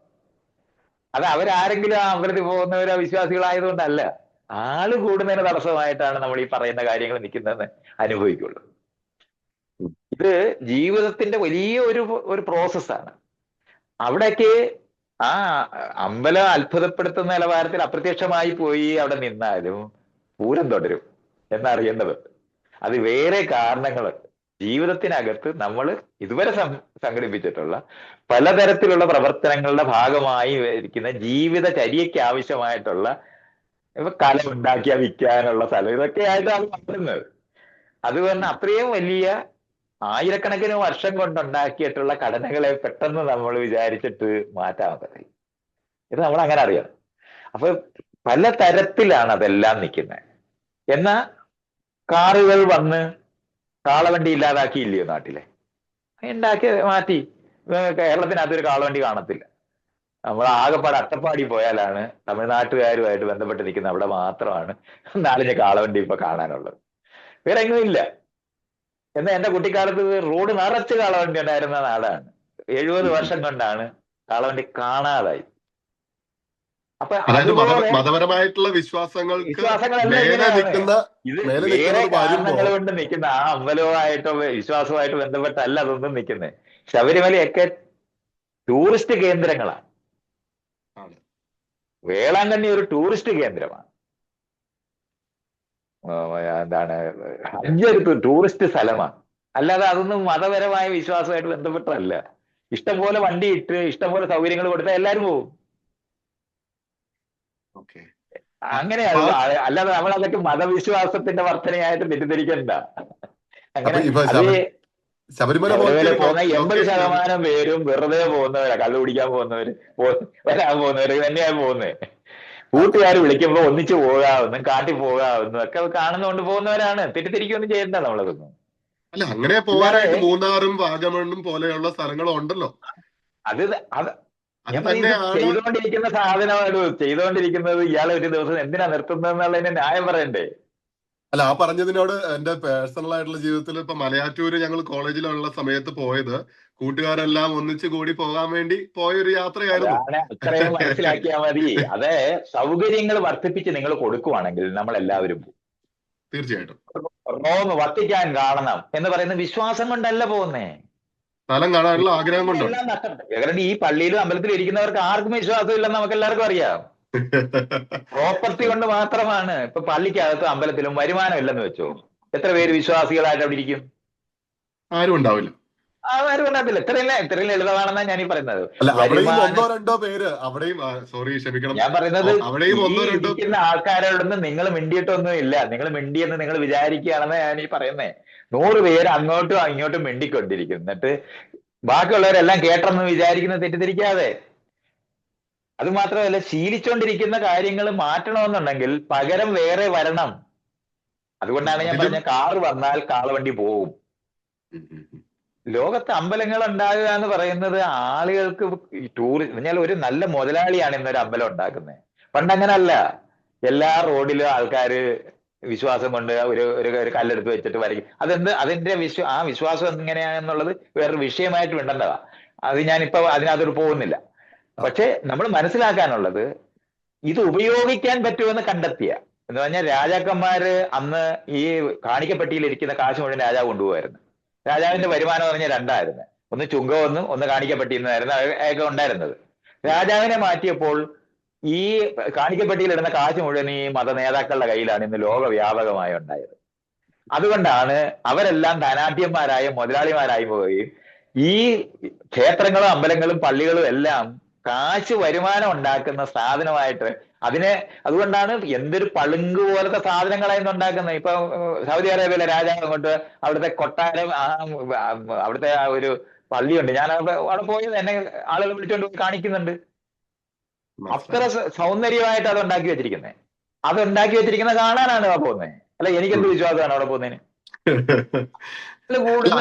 അത് അവരാരെങ്കിലും ആ അമ്പലത്തിൽ പോകുന്നവരോ വിശ്വാസികളായതുകൊണ്ടല്ല, ആള് കൂടുന്നതിന് തടസ്സമായിട്ടാണ് നമ്മൾ ഈ പറയുന്ന കാര്യങ്ങൾ നിൽക്കുന്നതെന്ന് അനുഭവിക്കുള്ളൂ. ഇത് ജീവിതത്തിന്റെ വലിയ ഒരു പ്രോസസ്സാണ്. അവിടേക്ക് ആ അമ്പലം അത്ഭുതപ്പെടുത്തുന്ന നിലവാരത്തിൽ അപ്രത്യക്ഷമായി പോയി അവിടെ നിന്നാലും പൂരം തുടരും എന്നറിയേണ്ടത്. അത് വേറെ കാരണങ്ങളുണ്ട്. ജീവിതത്തിനകത്ത് നമ്മൾ ഇതുവരെ സംഘടിപ്പിച്ചിട്ടുള്ള പലതരത്തിലുള്ള പ്രവർത്തനങ്ങളുടെ ഭാഗമായി ഇരിക്കുന്ന ജീവിതചര്യയ്ക്ക് ആവശ്യമായിട്ടുള്ള കല ഉണ്ടാക്കിയാൽ വിൽക്കാനുള്ള സ്ഥലം ഇതൊക്കെയായിട്ടാണ് പറയുന്നത്. അതുകൊണ്ട് അത്രയും വലിയ ആയിരക്കണക്കിന് വർഷം കൊണ്ടുണ്ടാക്കിയിട്ടുള്ള ഘടനകളെ പെട്ടെന്ന് നമ്മൾ വിചാരിച്ചിട്ട് മാറ്റാൻ പറ്റില്ല. ഇത് നമ്മൾ അങ്ങനെ അറിയണം. അപ്പൊ പലതരത്തിലാണ് അതെല്ലാം നിൽക്കുന്നത്. എന്നാ കാറുകൾ വന്ന് കാളവണ്ടി ഇല്ലാതാക്കിയില്ലയോ നാട്ടിലെ? ഉണ്ടാക്കി മാറ്റി. കേരളത്തിനകത്തൊരു കാളവണ്ടി കാണത്തില്ല. നമ്മൾ ആകെപ്പാട് അട്ടപ്പാടി പോയാലാണ് തമിഴ്നാട്ടുകാരുമായിട്ട് ബന്ധപ്പെട്ട് നിൽക്കുന്ന അവിടെ മാത്രമാണ് 4 കാളവണ്ടി ഇപ്പൊ കാണാനുള്ളത്. വേറെ എങ്ങും ഇല്ല. എന്നാൽ എന്റെ കുട്ടിക്കാലത്ത് റോഡ് നിറച്ച് കാളവണ്ടി ഉണ്ടായിരുന്ന നാടാണ്. 70 വർഷം കൊണ്ടാണ് കാളവണ്ടി കാണാതായി. അപ്പൊ മതപരമായിട്ടുള്ള വിശ്വാസങ്ങളെല്ലാം ഇത് വേറെ കാരണങ്ങൾ കൊണ്ട് നിൽക്കുന്ന ആ അമ്പലവുമായിട്ടോ വിശ്വാസവുമായിട്ട് ബന്ധപ്പെട്ടല്ല അതൊന്നും നിൽക്കുന്നത്. ശബരിമലയൊക്കെ ടൂറിസ്റ്റ് കേന്ദ്രങ്ങളാണ്. വേളാങ്കണ്ണി ഒരു ടൂറിസ്റ്റ് കേന്ദ്രമാണ്. എന്താണ്, ഹജ്ജ് ടൂറിസ്റ്റ് സ്ഥലമാണ്. അല്ലാതെ അതൊന്നും മതപരമായ വിശ്വാസമായിട്ട് ബന്ധപ്പെട്ടതല്ല. ഇഷ്ടംപോലെ വണ്ടി ഇട്ട് ഇഷ്ടംപോലെ സൗകര്യങ്ങൾ കൊടുത്താൽ എല്ലാവരും പോകും. അങ്ങനെയാണ്. അല്ലാതെ നമ്മൾ അതൊക്കെ മതവിശ്വാസത്തിന്റെ വർധനയായിട്ട് തെറ്റിദ്ധരിക്കണ്ട. അങ്ങനെ ശബരിമല പോകുന്ന 80% പേരും വെറുതെ പോകുന്നവരാ. കള്ളു കുടിക്കാൻ പോകുന്നവര്, വരാൻ പോകുന്നവര് തന്നെയാണ് പോകുന്നത്. കൂട്ടുകാർ വിളിക്കുമ്പോ ഒന്നിച്ചു പോകാവുന്നും കാട്ടിൽ പോകാവുന്നും ഒക്കെ കാണുന്നതുകൊണ്ട് പോകുന്നവരാണ്. തെറ്റിദ്ധരിക്കൊന്നും ചെയ്യണ്ട നമ്മളതൊന്നും. അല്ല, അങ്ങനെ പോകാനായിട്ട് മൂന്നാറും വാഗമണ്ണും പോലെയുള്ള സ്ഥലങ്ങളും ഉണ്ടല്ലോ. അത് ചെയ്തുകൊണ്ടിരിക്കുന്ന സാധനമാണ്. ചെയ്തുകൊണ്ടിരിക്കുന്നത് ഇയാളെ ഒരു ദിവസം എന്തിനാ നിർത്തുന്നതെന്നുള്ളതിന് ന്യായം പറയണ്ടേ? അല്ല, ആ പറഞ്ഞതിനോട് എന്റെ പേഴ്സണൽ ആയിട്ടുള്ള ജീവിതത്തിൽ ഇപ്പൊ മലയാറ്റൂര് ഞങ്ങൾ കോളേജിലുള്ള സമയത്ത് പോയത് കൂട്ടുകാരെല്ലാം ഒന്നിച്ചു കൂടി പോകാൻ വേണ്ടി പോയൊരു യാത്രയായിരുന്നു. അത്രയും മനസ്സിലാക്കിയാൽ മതി. അതെ, സൗകര്യങ്ങൾ വർദ്ധിപ്പിച്ച് നിങ്ങൾ കൊടുക്കുവാണെങ്കിൽ നമ്മൾ എല്ലാവരും പോകും. തീർച്ചയായിട്ടും. റോം വത്തിക്കാൻ കാണണം എന്ന് പറയുന്ന വിശ്വാസം കൊണ്ടല്ല പോകുന്നേ, സ്ഥലം കാണാനുള്ള ആഗ്രഹം കൊണ്ടോ. കാരണം ഈ പള്ളിയിലും അമ്പലത്തിലും ഇരിക്കുന്നവർക്ക് ആർക്കും വിശ്വാസം ഇല്ലെന്ന് നമുക്ക് എല്ലാവർക്കും അറിയാം. പ്രോപ്പർട്ടി കൊണ്ട് മാത്രമാണ്. ഇപ്പൊ പള്ളിക്കകത്തും അമ്പലത്തിലും വരുമാനം ഇല്ലെന്ന് വെച്ചോ, എത്ര പേര് വിശ്വാസികളായിട്ട് അവിടെ ഇരിക്കും? ആരും ഉണ്ടാവില്ല. ആരും ഉണ്ടാകത്തില്ല. ഇത്രയും ലളിതമാണെന്നാണ് ഞാൻ ഈ പറയുന്നത്. ഞാൻ പറയുന്നത് ഇരിക്കുന്ന ആൾക്കാരോടൊന്നും നിങ്ങൾ മിണ്ടിയിട്ടൊന്നും ഇല്ല. നിങ്ങൾ മിണ്ടിയെന്ന് നിങ്ങൾ വിചാരിക്കുകയാണെന്ന് ഞാൻ ഈ പറയുന്നേ. 100 പേര് അങ്ങോട്ടും ഇങ്ങോട്ടും മിണ്ടിക്കൊണ്ടിരിക്കും. എന്നിട്ട് ബാക്കിയുള്ളവരെല്ലാം കേട്ടെന്ന് വിചാരിക്കുന്നത് തെറ്റിദ്ധരിക്കാതെ. അത് മാത്രമല്ല, ശീലിച്ചുകൊണ്ടിരിക്കുന്ന കാര്യങ്ങൾ മാറ്റണമെന്നുണ്ടെങ്കിൽ പകരം വേറെ വരണം. അതുകൊണ്ടാണ് ഞാൻ പറഞ്ഞ കാറ് വന്നാൽ കാളവണ്ടി പോകും. ലോകത്ത് അമ്പലങ്ങൾ ഉണ്ടാകുക എന്ന് പറയുന്നത് ആളുകൾക്ക് പറഞ്ഞാൽ ഒരു നല്ല മുതലാളിയാണ് ഇന്നൊരു അമ്പലം ഉണ്ടാക്കുന്നത്. പണ്ടങ്ങനല്ല. എല്ലാ റോഡിലും ആൾക്കാര് വിശ്വാസം കൊണ്ട് ഒരു കല്ലെടുത്ത് വെച്ചിട്ട് വരയ്ക്കും. അതിന്റെ ആ വിശ്വാസം എങ്ങനെയാണെന്നുള്ളത് വേറൊരു വിഷയമായിട്ട് വിടേണ്ടതാ. അത് ഞാനിപ്പോ അതിനകത്തോട്ട് പോകുന്നില്ല. പക്ഷെ നമ്മൾ മനസ്സിലാക്കാനുള്ളത് ഇത് ഉപയോഗിക്കാൻ പറ്റുമെന്ന് കണ്ടെത്തിയ എന്ന് പറഞ്ഞാൽ രാജാക്കന്മാര് അന്ന് ഈ കാണിക്കപ്പെട്ടിയിൽ ഇരിക്കുന്ന കാശ് മുഴുവൻ രാജാവ് കൊണ്ടുപോകായിരുന്നു. രാജാവിന്റെ വരുമാനം എന്ന് പറഞ്ഞാൽ 2 ആയിരുന്നു. ഒന്ന് ചുങ്കമെന്നും ഒന്ന് കാണിക്കപ്പെട്ടിരുന്നായിരുന്നു അയാൾക്ക് ഉണ്ടായിരുന്നത്. രാജാവിനെ മാറ്റിയപ്പോൾ ഈ കാണിക്കപ്പെട്ടിയിലിടുന്ന കാശ് മുഴുവൻ ഈ മത നേതാക്കളുടെ കയ്യിലാണ് ഇന്ന് ലോകവ്യാപകമായി ഉണ്ടായത്. അതുകൊണ്ടാണ് അവരെല്ലാം ധനാഢ്യന്മാരായ മുതലാളിമാരായി പോവുകയും ഈ ക്ഷേത്രങ്ങളും അമ്പലങ്ങളും പള്ളികളും എല്ലാം കാശ് വരുമാനം ഉണ്ടാക്കുന്ന സാധനമായിട്ട് അതുകൊണ്ടാണ് എന്തൊരു പളുങ്ക് പോലത്തെ സാധനങ്ങളായിരുന്നു ഉണ്ടാക്കുന്നത്. ഇപ്പൊ സൗദി അറേബ്യയിലെ രാജാവ് അങ്ങോട്ട് അവിടുത്തെ കൊട്ടാരം അവിടുത്തെ ആ ഒരു പള്ളിയുണ്ട്, ഞാൻ അവിടെ പോയത് എന്നെ ആളുകൾ വിളിച്ചുകൊണ്ട് പോയി കാണിക്കുന്നുണ്ട്. അത്ര സൗന്ദര്യമായിട്ട് അത് ഉണ്ടാക്കി വെച്ചിരിക്കുന്നത്. അത് ഉണ്ടാക്കി വെച്ചിരിക്കുന്നത് കാണാനാണ് ആ പോകുന്നത്. അല്ല, എനിക്കെന്ത് വിശ്വാസമാണ് അവിടെ പോകുന്നതിന്.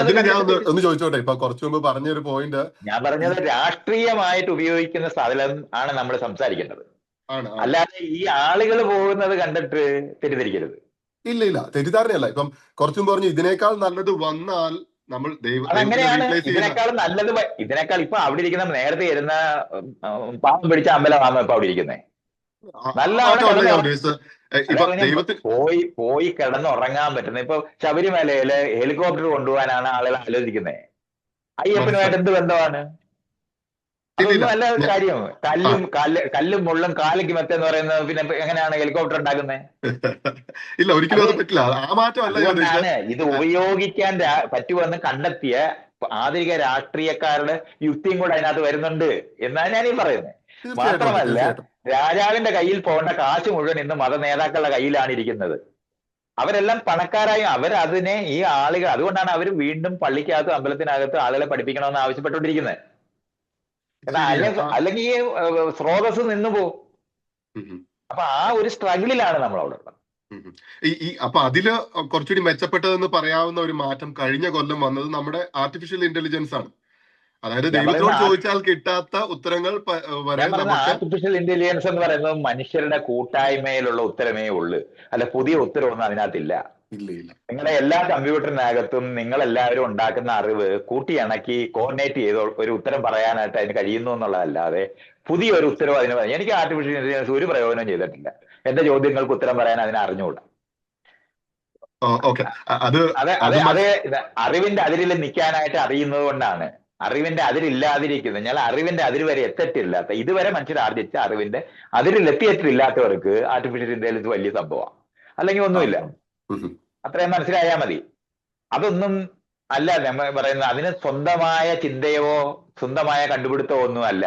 അതിന് ഞാൻ ഒന്ന് ചോദിച്ചോട്ടെ, ഇപ്പൊ കുറച്ചു മുമ്പ് പറഞ്ഞൊരു പോയിന്റ് ഞാൻ പറഞ്ഞത് രാഷ്ട്രീയമായിട്ട് ഉപയോഗിക്കുന്ന സാധനം ആണ് നമ്മൾ സംസാരിക്കേണ്ടത്, അല്ലാതെ ഈ ആളുകൾ പോകുന്നത് കണ്ടിട്ട് തെറ്റിദ്ധരിക്കരുത്. ഇല്ല, തെറ്റിദ്ധാരണയല്ല. ഇപ്പം കുറച്ചും പറഞ്ഞു ഇതിനേക്കാൾ നല്ലത് വന്നാൽ നമ്മൾ അതങ്ങനെയാണ്. ഇതിനേക്കാൾ ഇപ്പൊ അവിടെ ഇരിക്കുന്ന നേരത്തെ ഇരുന്ന പാവം പിടിച്ച അമ്പലമാണ് ഇപ്പൊ അവിടെ ഇരിക്കുന്നത്. നല്ല പോയി കിടന്നുറങ്ങാൻ പറ്റുന്നത്. ഇപ്പൊ ശബരിമലയില് ഹെലികോപ്റ്റർ കൊണ്ടുപോകാനാണ് ആളുകൾ ആലോചിക്കുന്നത്. അയ്യപ്പനുമായിട്ട് എന്ത് ബന്ധമാണ്? അതൊന്നും അല്ല ഒരു കാര്യം. കല്ലും മുള്ളും കാലയ്ക്ക് മെത്തെന്ന് പറയുന്നത് പിന്നെ എങ്ങനെയാണ് ഹെലികോപ്റ്റർ ഉണ്ടാക്കുന്നത്? ഇല്ല, ഒരിക്കലും അത് പറ്റില്ല. ആ മാറ്റമല്ല ഇത് ഉപയോഗിക്കാൻ പറ്റുമെന്ന് കണ്ടെത്തിയ ആധുനിക രാഷ്ട്രീയക്കാരുടെ യുക്തിയും കൂടെ അതിനകത്ത് വരുന്നുണ്ട് എന്നാണ് ഞാനീ പറയുന്നത്. മാത്രമല്ല, രാജാവിന്റെ കയ്യിൽ പോകേണ്ട കാശ് മുഴുവൻ ഇന്ന് മത നേതാക്കളുടെ കയ്യിലാണ് ഇരിക്കുന്നത്. അവരെല്ലാം പണക്കാരായും അവരതിനെ ഈ ആളുകൾ, അതുകൊണ്ടാണ് അവർ വീണ്ടും പള്ളിക്കകത്തും അമ്പലത്തിനകത്തും ആളുകളെ പഠിപ്പിക്കണമെന്ന് ആവശ്യപ്പെട്ടുകൊണ്ടിരിക്കുന്നത്. അല്ലെങ്കിൽ ഈ സ്രോതസ് നിന്നു പോകും. അപ്പൊ ആ ഒരു സ്ട്രഗിളിലാണ് നമ്മൾ അവിടെ ഉള്ളത്. അപ്പൊ അതില് കുറച്ചുകൂടി മെച്ചപ്പെട്ടതെന്ന് പറയാവുന്ന ഒരു മാറ്റം കഴിഞ്ഞ കൊല്ലം വന്നത് നമ്മുടെ ആർട്ടിഫിഷ്യൽ ഇന്റലിജൻസ് ആണ്. അതായത് ദൈവത്തോട് ചോദിച്ചാൽ കിട്ടാത്ത ഉത്തരങ്ങൾ ആർട്ടിഫിഷ്യൽ ഇന്റലിജൻസ് എന്ന് പറയുന്നത് മനുഷ്യരുടെ കൂട്ടായ്മയിലുള്ള ഉത്തരമേ ഉള്ളൂ, അല്ല പുതിയ ഉത്തരവൊന്നും അതിനകത്തില്ല. നിങ്ങളുടെ എല്ലാ കമ്പ്യൂട്ടറിനകത്തും നിങ്ങൾ എല്ലാവരും ഉണ്ടാക്കുന്ന അറിവ് കൂട്ടിയിണക്കി കോർഡിനേറ്റ് ചെയ്ത് ഒരു ഉത്തരം പറയാനായിട്ട് അതിന് കഴിയുന്നു എന്നുള്ളതല്ലാതെ പുതിയൊരു ഉത്തരവ് അതിന് എനിക്ക് ആർട്ടിഫിഷ്യൽ ഇന്റലിജൻസ് ഒരു പ്രയോജനം ചെയ്തിട്ടില്ല. എന്റെ ചോദ്യങ്ങൾക്ക് ഉത്തരം പറയാൻ അതിനെ അറിഞ്ഞുകൂടാ. അതെ, അറിവിന്റെ അതിരിൽ നിൽക്കാനായിട്ട് അറിയുന്നത് കൊണ്ടാണ് അറിവിന്റെ അതിരില്ലാതിരിക്കുന്നത്. ഞാൻ അറിവിന്റെ അതിര് വരെ എത്തിയിട്ടില്ലാത്ത, ഇതുവരെ മനുഷ്യർ ആർജിച്ച അറിവിന്റെ അതിരിൽ എത്തിയിട്ടില്ലാത്തവർക്ക് ആർട്ടിഫിഷ്യൽ ഇന്റലിജൻസ് വലിയ സംഭവമാണ്, അല്ലെങ്കിൽ ഒന്നുമില്ല. അത്രയും മനസ്സിലായാൽ മതി. അതൊന്നും അല്ല നമ്മൾ പറയുന്നത്. അതിന് സ്വന്തമായ ചിന്തയോ സ്വന്തമായ കണ്ടുപിടുത്തമോ ഒന്നും അല്ല.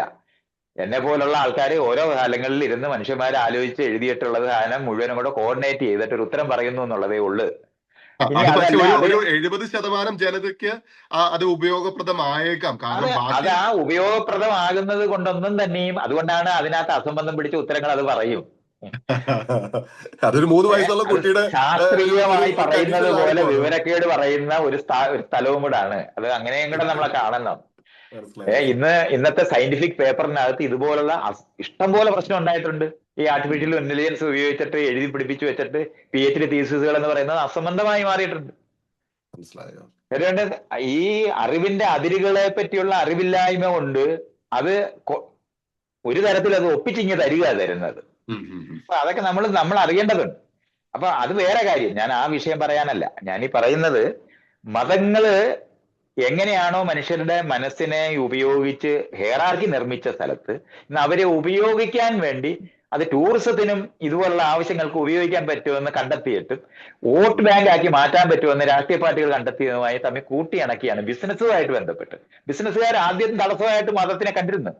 എന്നെ പോലുള്ള ആൾക്കാർ ഓരോ കാലങ്ങളിൽ ഇരുന്ന് മനുഷ്യന്മാർ ആലോചിച്ച് എഴുതിയിട്ടുള്ളത് സാധനം മുഴുവനും കൂടെ കോർഡിനേറ്റ് ചെയ്തിട്ട് ഒരു ഉത്തരം പറയുന്നു എന്നുള്ളതേ ഉള്ളൂ. ഒരു 70% ജനതയ്ക്ക് അത് ഉപയോഗപ്രദമായേക്കാം. അത് ആ ഉപയോഗപ്രദമാകുന്നത് കൊണ്ടൊന്നും തന്നെയും, അതുകൊണ്ടാണ് അതിനകത്ത് അസംബന്ധം പിടിച്ച ഉത്തരങ്ങൾ അത് പറയും. അതൊരു 3 വയസ്സുള്ള കുട്ടിയുടെ ശാസ്ത്രീയമായി പറയുന്നത് പോലെ വിവരക്കേട് പറയുന്ന ഒരു സ്ഥലവും കൂടാണ് അത്. അങ്ങനെയും കൂടെ നമ്മളെ കാണണം. ഇന്നത്തെ സയന്റിഫിക് പേപ്പറിനകത്ത് ഇതുപോലുള്ള ഇഷ്ടം പോലെ പ്രശ്നം ഉണ്ടായിട്ടുണ്ട്. ഈ ആർട്ടിഫിഷ്യൽ ഇന്റലിജൻസ് ഉപയോഗിച്ചിട്ട് എഴുതി പിടിപ്പിച്ചു വെച്ചിട്ട് PhD തീസിസുകൾ എന്ന് പറയുന്നത് അസംബന്ധമായി മാറിയിട്ടുണ്ട്. അതുകൊണ്ട് ഈ അറിവിന്റെ അതിരുകളെ പറ്റിയുള്ള അറിവില്ലായ്മ കൊണ്ട് അത് ഒരു തരത്തിൽ അത് ഒപ്പിച്ചിങ്ങ് തരുന്നത്. അപ്പൊ അതൊക്കെ നമ്മൾ അറിയേണ്ടതുണ്ട്. അപ്പൊ അത് വേറെ കാര്യം. ഞാൻ ആ വിഷയം പറയാനല്ല. ഞാൻ ഈ പറയുന്നത്, മതങ്ങള് എങ്ങനെയാണോ മനുഷ്യരുടെ മനസ്സിനെ ഉപയോഗിച്ച് ഹെയറാർക്കി നിർമ്മിച്ച സ്ഥലത്ത് ഇന്ന് അവരെ ഉപയോഗിക്കാൻ വേണ്ടി അത് ടൂറിസത്തിനും ഇതുപോലുള്ള ആവശ്യങ്ങൾക്ക് ഉപയോഗിക്കാൻ പറ്റുമെന്ന് കണ്ടെത്തിയിട്ടും വോട്ട് ബാങ്ക് ആക്കി മാറ്റാൻ പറ്റുമെന്ന് രാഷ്ട്രീയ പാർട്ടികൾ കണ്ടെത്തിയതുമായി തമ്മിൽ കൂട്ടിയിണക്കിയാണ് ബിസിനസ്സുമായിട്ട് ബന്ധപ്പെട്ട്. ബിസിനസ്സുകാർ ആദ്യം തടസ്സമായിട്ട് മതത്തിനെ കണ്ടിരുന്നു.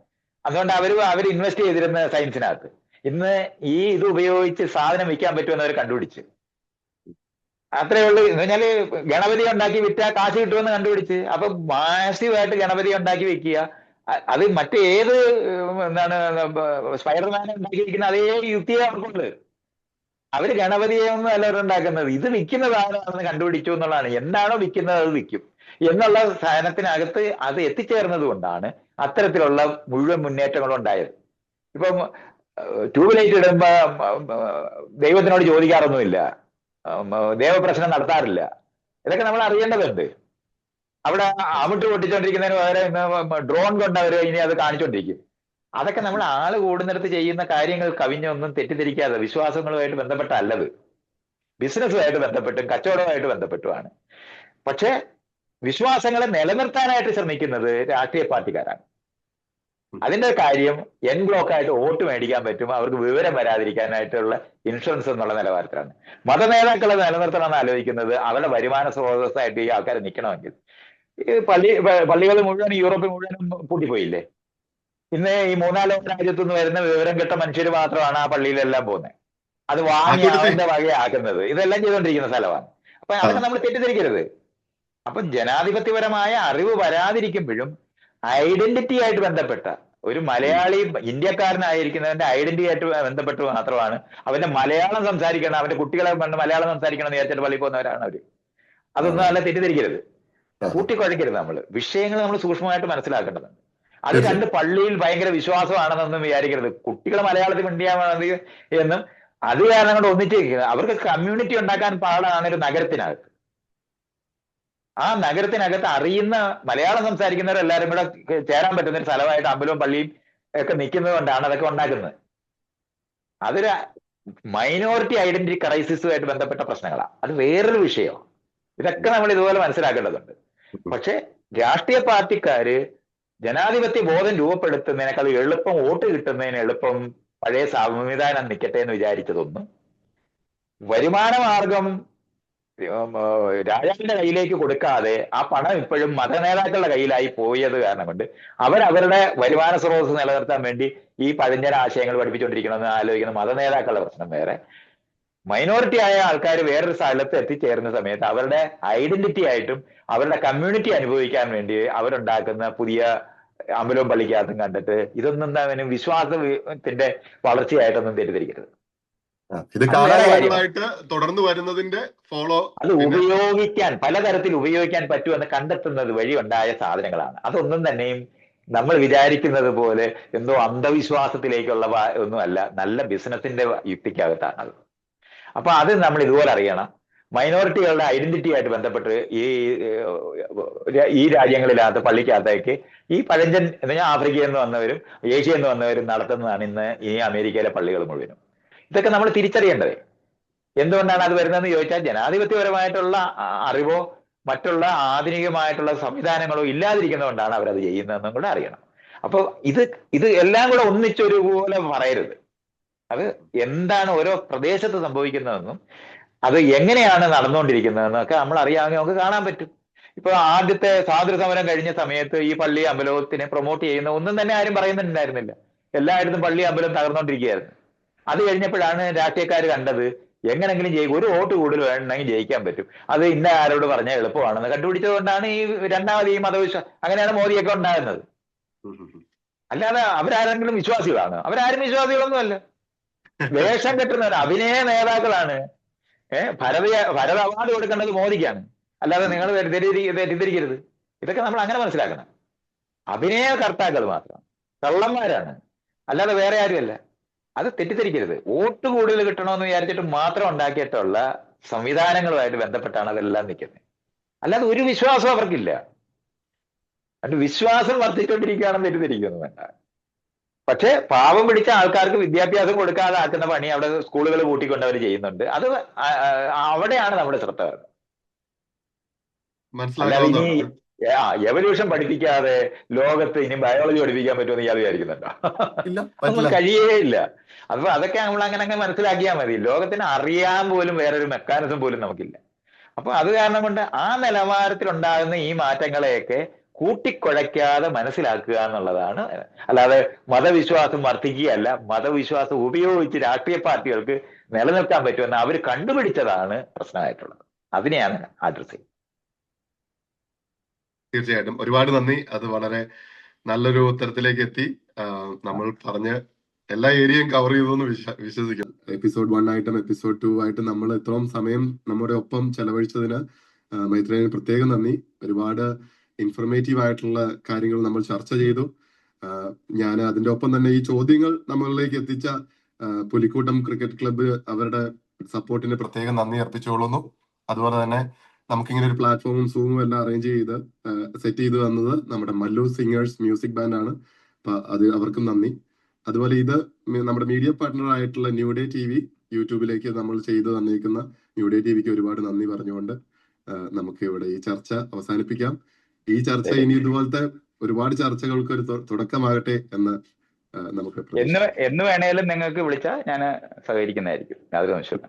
അതുകൊണ്ട് അവർ ഇൻവെസ്റ്റ് ചെയ്തിരുന്ന സയൻസിനകത്ത്. ഇന്ന് ഇത് ഉപയോഗിച്ച് സാധനം വിൽക്കാൻ പറ്റുമെന്ന് അവർ കണ്ടുപിടിച്ച്. അത്രേ ഉള്ളൂ. എന്ന് പറഞ്ഞാല് ഗണപതി ഉണ്ടാക്കി വിറ്റാൽ കാശ് കിട്ടുമെന്ന് കണ്ടുപിടിച്ച്. അപ്പൊ മാസീവായിട്ട് ഗണപതി ഉണ്ടാക്കി വെക്കുക. അത് മറ്റേത് സ്പൈഡർമാനെ ഉണ്ടാക്കിയിരിക്കുന്ന അതേ യുക്തിയെ അവർക്കുണ്ട്. അവര് ഗണപതിയൊന്നും അല്ല അവരുണ്ടാക്കുന്നത്. ഇത് വിൽക്കുന്ന സാധനമാണെന്ന് കണ്ടുപിടിച്ചു എന്നുള്ളതാണ്. എന്താണോ വിൽക്കുന്നത് അത് വിൽക്കും എന്നുള്ള സാധനത്തിനകത്ത് അത് എത്തിച്ചേർന്നത് കൊണ്ടാണ് അത്തരത്തിലുള്ള മുഴുവൻ മുന്നേറ്റങ്ങളും ഉണ്ടായത്. ഇപ്പം ട്യൂബ് ലൈറ്റ് ഇടുമ്പോ ദൈവത്തിനോട് ചോദിക്കാറൊന്നുമില്ല, ദേവപ്രശ്നം നടത്താറില്ല. ഇതൊക്കെ നമ്മൾ അറിയേണ്ടതുണ്ട്. അവിടെ അമിട്ട് പൊട്ടിച്ചോണ്ടിരിക്കുന്നതിന് പകരം ഡ്രോൺ കൊണ്ട് അവർ ഇനി അത് കാണിച്ചോണ്ടിരിക്കും. അതൊക്കെ നമ്മൾ ആള് കൂടുന്നിടത്ത് ചെയ്യുന്ന കാര്യങ്ങൾ കവിഞ്ഞൊന്നും തെറ്റിദ്ധരിക്കാതെ വിശ്വാസങ്ങളുമായിട്ട് ബന്ധപ്പെട്ടല്ലത്, ബിസിനസ്സുമായിട്ട് ബന്ധപ്പെട്ടും കച്ചവടവുമായിട്ട് ബന്ധപ്പെട്ടുമാണ്. പക്ഷെ വിശ്വാസങ്ങളെ നിലനിർത്താനായിട്ട് ശ്രമിക്കുന്നത് രാഷ്ട്രീയ പാർട്ടിക്കാരാണ്. അതിന്റെ കാര്യം എൻ ബ്ലോക്ക് ആയിട്ട് വോട്ട് മേടിക്കാൻ പറ്റും, അവർക്ക് വിവരം വരാതിരിക്കാനായിട്ടുള്ള ഇൻഷുറൻസ് എന്നുള്ള നിലവാരത്തിലാണ്. മതനേതാക്കളെ നിലനിർത്തണമെന്ന് ആലോചിക്കുന്നത് അവരുടെ വരുമാന സ്രോതസ്സായിട്ട് ഈ ആൾക്കാർ നിൽക്കണമെങ്കിൽ. ഈ പള്ളികൾ മുഴുവൻ യൂറോപ്പിൽ മുഴുവനും പൂട്ടിപ്പോയില്ലേ. ഇന്ന് ഈ മൂന്നാം ലോക രാജ്യത്തു നിന്ന് വരുന്ന വിവരം കെട്ട മനുഷ്യർ മാത്രമാണ് ആ പള്ളിയിലെല്ലാം പോകുന്നത്. അത് വാങ്ങി അവന്റെ വകയാക്കുന്നത്. ഇതെല്ലാം ചെയ്തുകൊണ്ടിരിക്കുന്ന സ്ഥലമാണ്. അപ്പൊ അതൊക്കെ നമ്മൾ തെറ്റിദ്ധരിക്കരുത്. അപ്പൊ ജനാധിപത്യപരമായ അറിവ് വരാതിരിക്കുമ്പോഴും ഐഡന്റിറ്റി ആയിട്ട് ബന്ധപ്പെട്ട ഒരു മലയാളി ഇന്ത്യക്കാരനായിരിക്കുന്നവന്റെ ഐഡന്റിറ്റി ആയിട്ട് ബന്ധപ്പെട്ട് മാത്രമാണ് അവന്റെ മലയാളം സംസാരിക്കണം, അവന്റെ കുട്ടികളെ മലയാളം സംസാരിക്കണം എന്ന് വിചാരിച്ചിട്ട് പള്ളിയിൽ പോകുന്നവരാണ് അവര്. അതൊന്നും നല്ല തെറ്റിദ്ധരിക്കരുത്, കൂട്ടിക്കുഴയ്ക്കരുത്. നമ്മൾ വിഷയങ്ങൾ നമ്മൾ സൂക്ഷ്മമായിട്ട് മനസ്സിലാക്കേണ്ടതുണ്ട്. അത് കണ്ട് പള്ളിയിൽ ഭയങ്കര വിശ്വാസമാണെന്നൊന്നും വിചാരിക്കരുത്. കുട്ടികൾ മലയാളത്തിൽ മിണ്ടിയാൽ എന്നും അത് കാരണം കൊണ്ട് ഒന്നിച്ചിരിക്കുന്നത്. അവർക്ക് കമ്മ്യൂണിറ്റി ഉണ്ടാക്കാൻ പാടാണ് ഒരു നഗരത്തിനകത്ത്. ആ നഗരത്തിനകത്ത് അറിയുന്ന മലയാളം സംസാരിക്കുന്നവരെല്ലാവരും കൂടെ ചേരാൻ പറ്റുന്ന ഒരു സ്ഥലമായിട്ട് അമ്പലവും പള്ളിയും ഒക്കെ നിൽക്കുന്നത് കൊണ്ടാണ് അതൊക്കെ ഉണ്ടാക്കുന്നത്. അതൊരു മൈനോറിറ്റി ഐഡന്റിറ്റി ക്രൈസിസുമായിട്ട് ബന്ധപ്പെട്ട പ്രശ്നങ്ങളാണ്. അത് വേറൊരു വിഷയമാണ്. ഇതൊക്കെ നമ്മൾ ഇതുപോലെ മനസ്സിലാക്കേണ്ടതുണ്ട്. പക്ഷെ രാഷ്ട്രീയ പാർട്ടിക്കാര് ജനാധിപത്യ ബോധം രൂപപ്പെടുത്തുന്നതിനേക്കാൾ എളുപ്പം വോട്ട് കിട്ടുന്നതിന് എളുപ്പം പഴയ സംവിധാനം നിൽക്കട്ടെ എന്ന് വിചാരിച്ചതൊന്നും വരുമാന മാർഗം രാജാവിന്റെ കയ്യിലേക്ക് കൊടുക്കാതെ ആ പണം ഇപ്പോഴും മതനേതാക്കളുടെ കയ്യിലായി പോയത് കാരണം കൊണ്ട് അവരവരുടെ വരുമാന സ്രോതസ് നിലനിർത്താൻ വേണ്ടി ഈ പഴഞ്ചൻ ആശയങ്ങൾ പഠിപ്പിച്ചുകൊണ്ടിരിക്കണമെന്ന് ആലോചിക്കുന്ന മതനേതാക്കളുടെ പ്രശ്നം വേറെ. മൈനോറിറ്റി ആയ ആൾക്കാർ വേറൊരു സ്ഥലത്ത് എത്തിച്ചേരുന്ന സമയത്ത് അവരുടെ ഐഡന്റിറ്റി ആയിട്ടും അവരുടെ കമ്മ്യൂണിറ്റി അനുഭവിക്കാൻ വേണ്ടി അവരുണ്ടാക്കുന്ന പുതിയ അമ്പലവും പള്ളിക്കകത്തും കണ്ടിട്ട് ഇതൊന്നും തന്നെ വിശ്വാസത്തിന്റെ വളർച്ചയായിട്ടൊന്നും തെറ്റിദ്ധരിക്കരുത്. ഇത് കാലങ്ങളായിട്ട് തുടർന്നു വരുന്നതിന്റെ അത് ഉപയോഗിക്കാൻ പലതരത്തിൽ ഉപയോഗിക്കാൻ പറ്റുമെന്ന് കണ്ടെത്തുന്നത് വഴി ഉണ്ടായ സാധനങ്ങളാണ്. അതൊന്നും തന്നെയും നമ്മൾ വിചാരിക്കുന്നത് പോലെ എന്തോ അന്ധവിശ്വാസത്തിലേക്കുള്ള ഒന്നുമല്ല, നല്ല ബിസിനസിന്റെ യുക്തിക്കകത്താണ് അത്. അപ്പൊ അത് നമ്മൾ ഇതുപോലെ അറിയണം. മൈനോറിറ്റികളുടെ ഐഡന്റിറ്റി ആയിട്ട് ബന്ധപ്പെട്ട് ഈ രാജ്യങ്ങളിനകത്ത് പള്ളിക്കകത്തേക്ക് ഈ പഴഞ്ചൻ എന്ന് പറഞ്ഞാൽ ആഫ്രിക്കയിൽ നിന്ന് വന്നവരും ഏഷ്യയിൽ നിന്ന് വന്നവരും നടത്തുന്നതാണ് ഇന്ന് ഈ അമേരിക്കയിലെ പള്ളികൾ മുഴുവനും. ഇതൊക്കെ നമ്മൾ തിരിച്ചറിയേണ്ടത്. എന്തുകൊണ്ടാണ് അത് വരുന്നതെന്ന് ചോദിച്ചാൽ ജനാധിപത്യപരമായിട്ടുള്ള അറിവോ മറ്റുള്ള ആധുനികമായിട്ടുള്ള സംവിധാനങ്ങളോ ഇല്ലാതിരിക്കുന്നതുകൊണ്ടാണ് അവരത് ചെയ്യുന്നതെന്നും കൂടെ അറിയണം. അപ്പൊ ഇത് എല്ലാം കൂടെ ഒന്നിച്ചൊരുപോലെ പറയരുത്. അത് എന്താണ് ഓരോ പ്രദേശത്ത് സംഭവിക്കുന്നതെന്നും അത് എങ്ങനെയാണ് നടന്നുകൊണ്ടിരിക്കുന്നതെന്നൊക്കെ നമ്മൾ അറിയാമെങ്കിൽ നമുക്ക് കാണാൻ പറ്റും. ഇപ്പൊ ആദ്യത്തെ സ്വാതന്ത്ര്യ സമരം കഴിഞ്ഞ സമയത്ത് ഈ പള്ളി അമ്പലത്തിനെ പ്രൊമോട്ട് ചെയ്യുന്ന ഒന്നും തന്നെ ആരും പറയുന്നുണ്ടായിരുന്നില്ല. എല്ലായിടത്തും പള്ളി അമ്പലം തകർന്നുകൊണ്ടിരിക്കുകയായിരുന്നു. അത് കഴിഞ്ഞപ്പോഴാണ് രാഷ്ട്രീയക്കാർ കണ്ടത് എങ്ങനെങ്കിലും ഒരു വോട്ട് കൂടുതൽ വേണമെങ്കിൽ ജയിക്കാൻ പറ്റും, അത് ഇന്ന ആരോട് പറഞ്ഞാൽ എളുപ്പമാണെന്ന് കണ്ടുപിടിച്ചത് കൊണ്ടാണ് ഈ രണ്ടാമത് ഈ മതവിശ്വാസം. അങ്ങനെയാണ് മോദിയൊക്കെ ഉണ്ടാകുന്നത്. അല്ലാതെ അവരാരെങ്കിലും വിശ്വാസികളാണ്? അവരാരും വിശ്വാസികളൊന്നുമല്ല, വേഷം കെട്ടുന്നവർ, അഭിനയ നേതാക്കളാണ്. ഭരത് അവാർഡ് കൊടുക്കേണ്ടത് മോദിക്കാണ്, അല്ലാതെ നിങ്ങൾ തെറ്റിദ്ധരിക്കരുത്. ഇതൊക്കെ നമ്മൾ അങ്ങനെ മനസ്സിലാക്കണം. അഭിനയ കർത്താക്കൾ മാത്രം കള്ളന്മാരാണ്, അല്ലാതെ വേറെ ആരുമല്ല. അത് തെറ്റിദ്ധരിക്കരുത്. വോട്ട് കൂടുതൽ കിട്ടണമെന്ന് വിചാരിച്ചിട്ട് മാത്രം ഉണ്ടാക്കിയിട്ടുള്ള സംവിധാനങ്ങളുമായിട്ട് ബന്ധപ്പെട്ടാണ് അതെല്ലാം നിൽക്കുന്നത്. അല്ലാതെ ഒരു വിശ്വാസം അവർക്കില്ല. അത് വിശ്വാസം വർദ്ധിച്ചുകൊണ്ടിരിക്കുകയാണെന്ന് തെറ്റിദ്ധരിക്കുന്നു വേണ്ട. പക്ഷെ പാവം പിടിച്ച ആൾക്കാർക്ക് വിദ്യാഭ്യാസം കൊടുക്കാതെ ആക്കുന്ന പണി അവിടെ സ്കൂളുകൾ കൂട്ടിക്കൊണ്ട് അവർ ചെയ്യുന്നുണ്ട്. അത് അവിടെയാണ് നമ്മുടെ ശ്രദ്ധ വരുന്നത്. അല്ലാതെ ഇനി എവല്യൂഷൻ പഠിപ്പിക്കാതെ ലോകത്ത് ഇനി ബയോളജി പഠിപ്പിക്കാൻ പറ്റുമെന്ന് ഇയാൾ വിചാരിക്കുന്നുണ്ടോ? നമ്മൾ കഴിയേയില്ല. അപ്പൊ അതൊക്കെ നമ്മൾ അങ്ങനെ മനസ്സിലാക്കിയാൽ മതി. ലോകത്തിന് അറിയാൻ പോലും വേറൊരു മെക്കാനിസം പോലും നമുക്കില്ല. അപ്പൊ അത് കാരണം കൊണ്ട് ആ നിലവാരത്തിൽ ഉണ്ടാകുന്ന ഈ മാറ്റങ്ങളെയൊക്കെ കൂട്ടിക്കുഴയ്ക്കാതെ മനസ്സിലാക്കുക എന്നുള്ളതാണ്. അല്ലാതെ മതവിശ്വാസം വർദ്ധിക്കുകയല്ല, മതവിശ്വാസം ഉപയോഗിച്ച് രാഷ്ട്രീയ പാർട്ടികൾക്ക് നിലനിൽക്കാൻ പറ്റുമെന്ന് അവർ കണ്ടുപിടിച്ചതാണ് പ്രശ്നമായിട്ടുള്ളത്. അതിനെയാണ് അഡ്രസ് ചെയ്യുന്നത്. തീർച്ചയായിട്ടും ഒരുപാട് നന്ദി. അത് വളരെ നല്ലൊരു ഉത്തരത്തിലേക്ക് എത്തി. നമ്മൾ പറഞ്ഞ എല്ലാ ഏരിയയും കവർ ചെയ്തു എന്ന് വിശ്വസിക്കാം. എപ്പിസോഡ് 1 ആയിട്ടും എപ്പിസോഡ് 2 ആയിട്ടും നമ്മൾ ഇത്രയും സമയം നമ്മുടെ ഒപ്പം ചെലവഴിച്ചതിന് മൈത്രേയന് പ്രത്യേകം നന്ദി. ഒരുപാട് ഇൻഫർമേറ്റീവ് ആയിട്ടുള്ള കാര്യങ്ങൾ നമ്മൾ ചർച്ച ചെയ്തു. ഞാൻ അതിന്റെ ഒപ്പം തന്നെ ഈ ചോദ്യങ്ങൾ നമ്മളിലേക്ക് എത്തിച്ച പുലിക്കൂട്ടം ക്രിക്കറ്റ് ക്ലബ്ബ് അവരുടെ സപ്പോർട്ടിന് പ്രത്യേകം നന്ദി അർപ്പിച്ചുകൊള്ളുന്നു. അതുപോലെ തന്നെ നമുക്കിങ്ങനെ ഒരു പ്ലാറ്റ്ഫോമും സൂമും എല്ലാം അറേഞ്ച് ചെയ്ത് സെറ്റ് ചെയ്ത് തന്നത് നമ്മുടെ മല്ലു സിംഗേഴ്സ് മ്യൂസിക് ബാൻഡാണ്. അപ്പൊ അത് അവർക്കും നന്ദി. അതുപോലെ ഇത് നമ്മുടെ മീഡിയ പാർട്ട്ണർ ആയിട്ടുള്ള ന്യൂ ഡേ TV യൂട്യൂബിലേക്ക് നമ്മൾ ചെയ്തു തന്നിരിക്കുന്ന ന്യൂ ഡേ TVക്ക് ഒരുപാട് നന്ദി പറഞ്ഞുകൊണ്ട് നമുക്ക് ഇവിടെ ഈ ചർച്ച അവസാനിപ്പിക്കാം. ഈ ചർച്ച ശരി. ഇനി ഇതുപോലത്തെ ഒരുപാട് ചർച്ചകൾക്ക് ഒരു തുടക്കമാകട്ടെ എന്ന് നമുക്ക് എന്ന് വേണേലും നിങ്ങൾക്ക് വിളിച്ചാൽ ഞാൻ സഹകരിക്കുന്നതായിരിക്കും, യാതൊരു സംശയവും.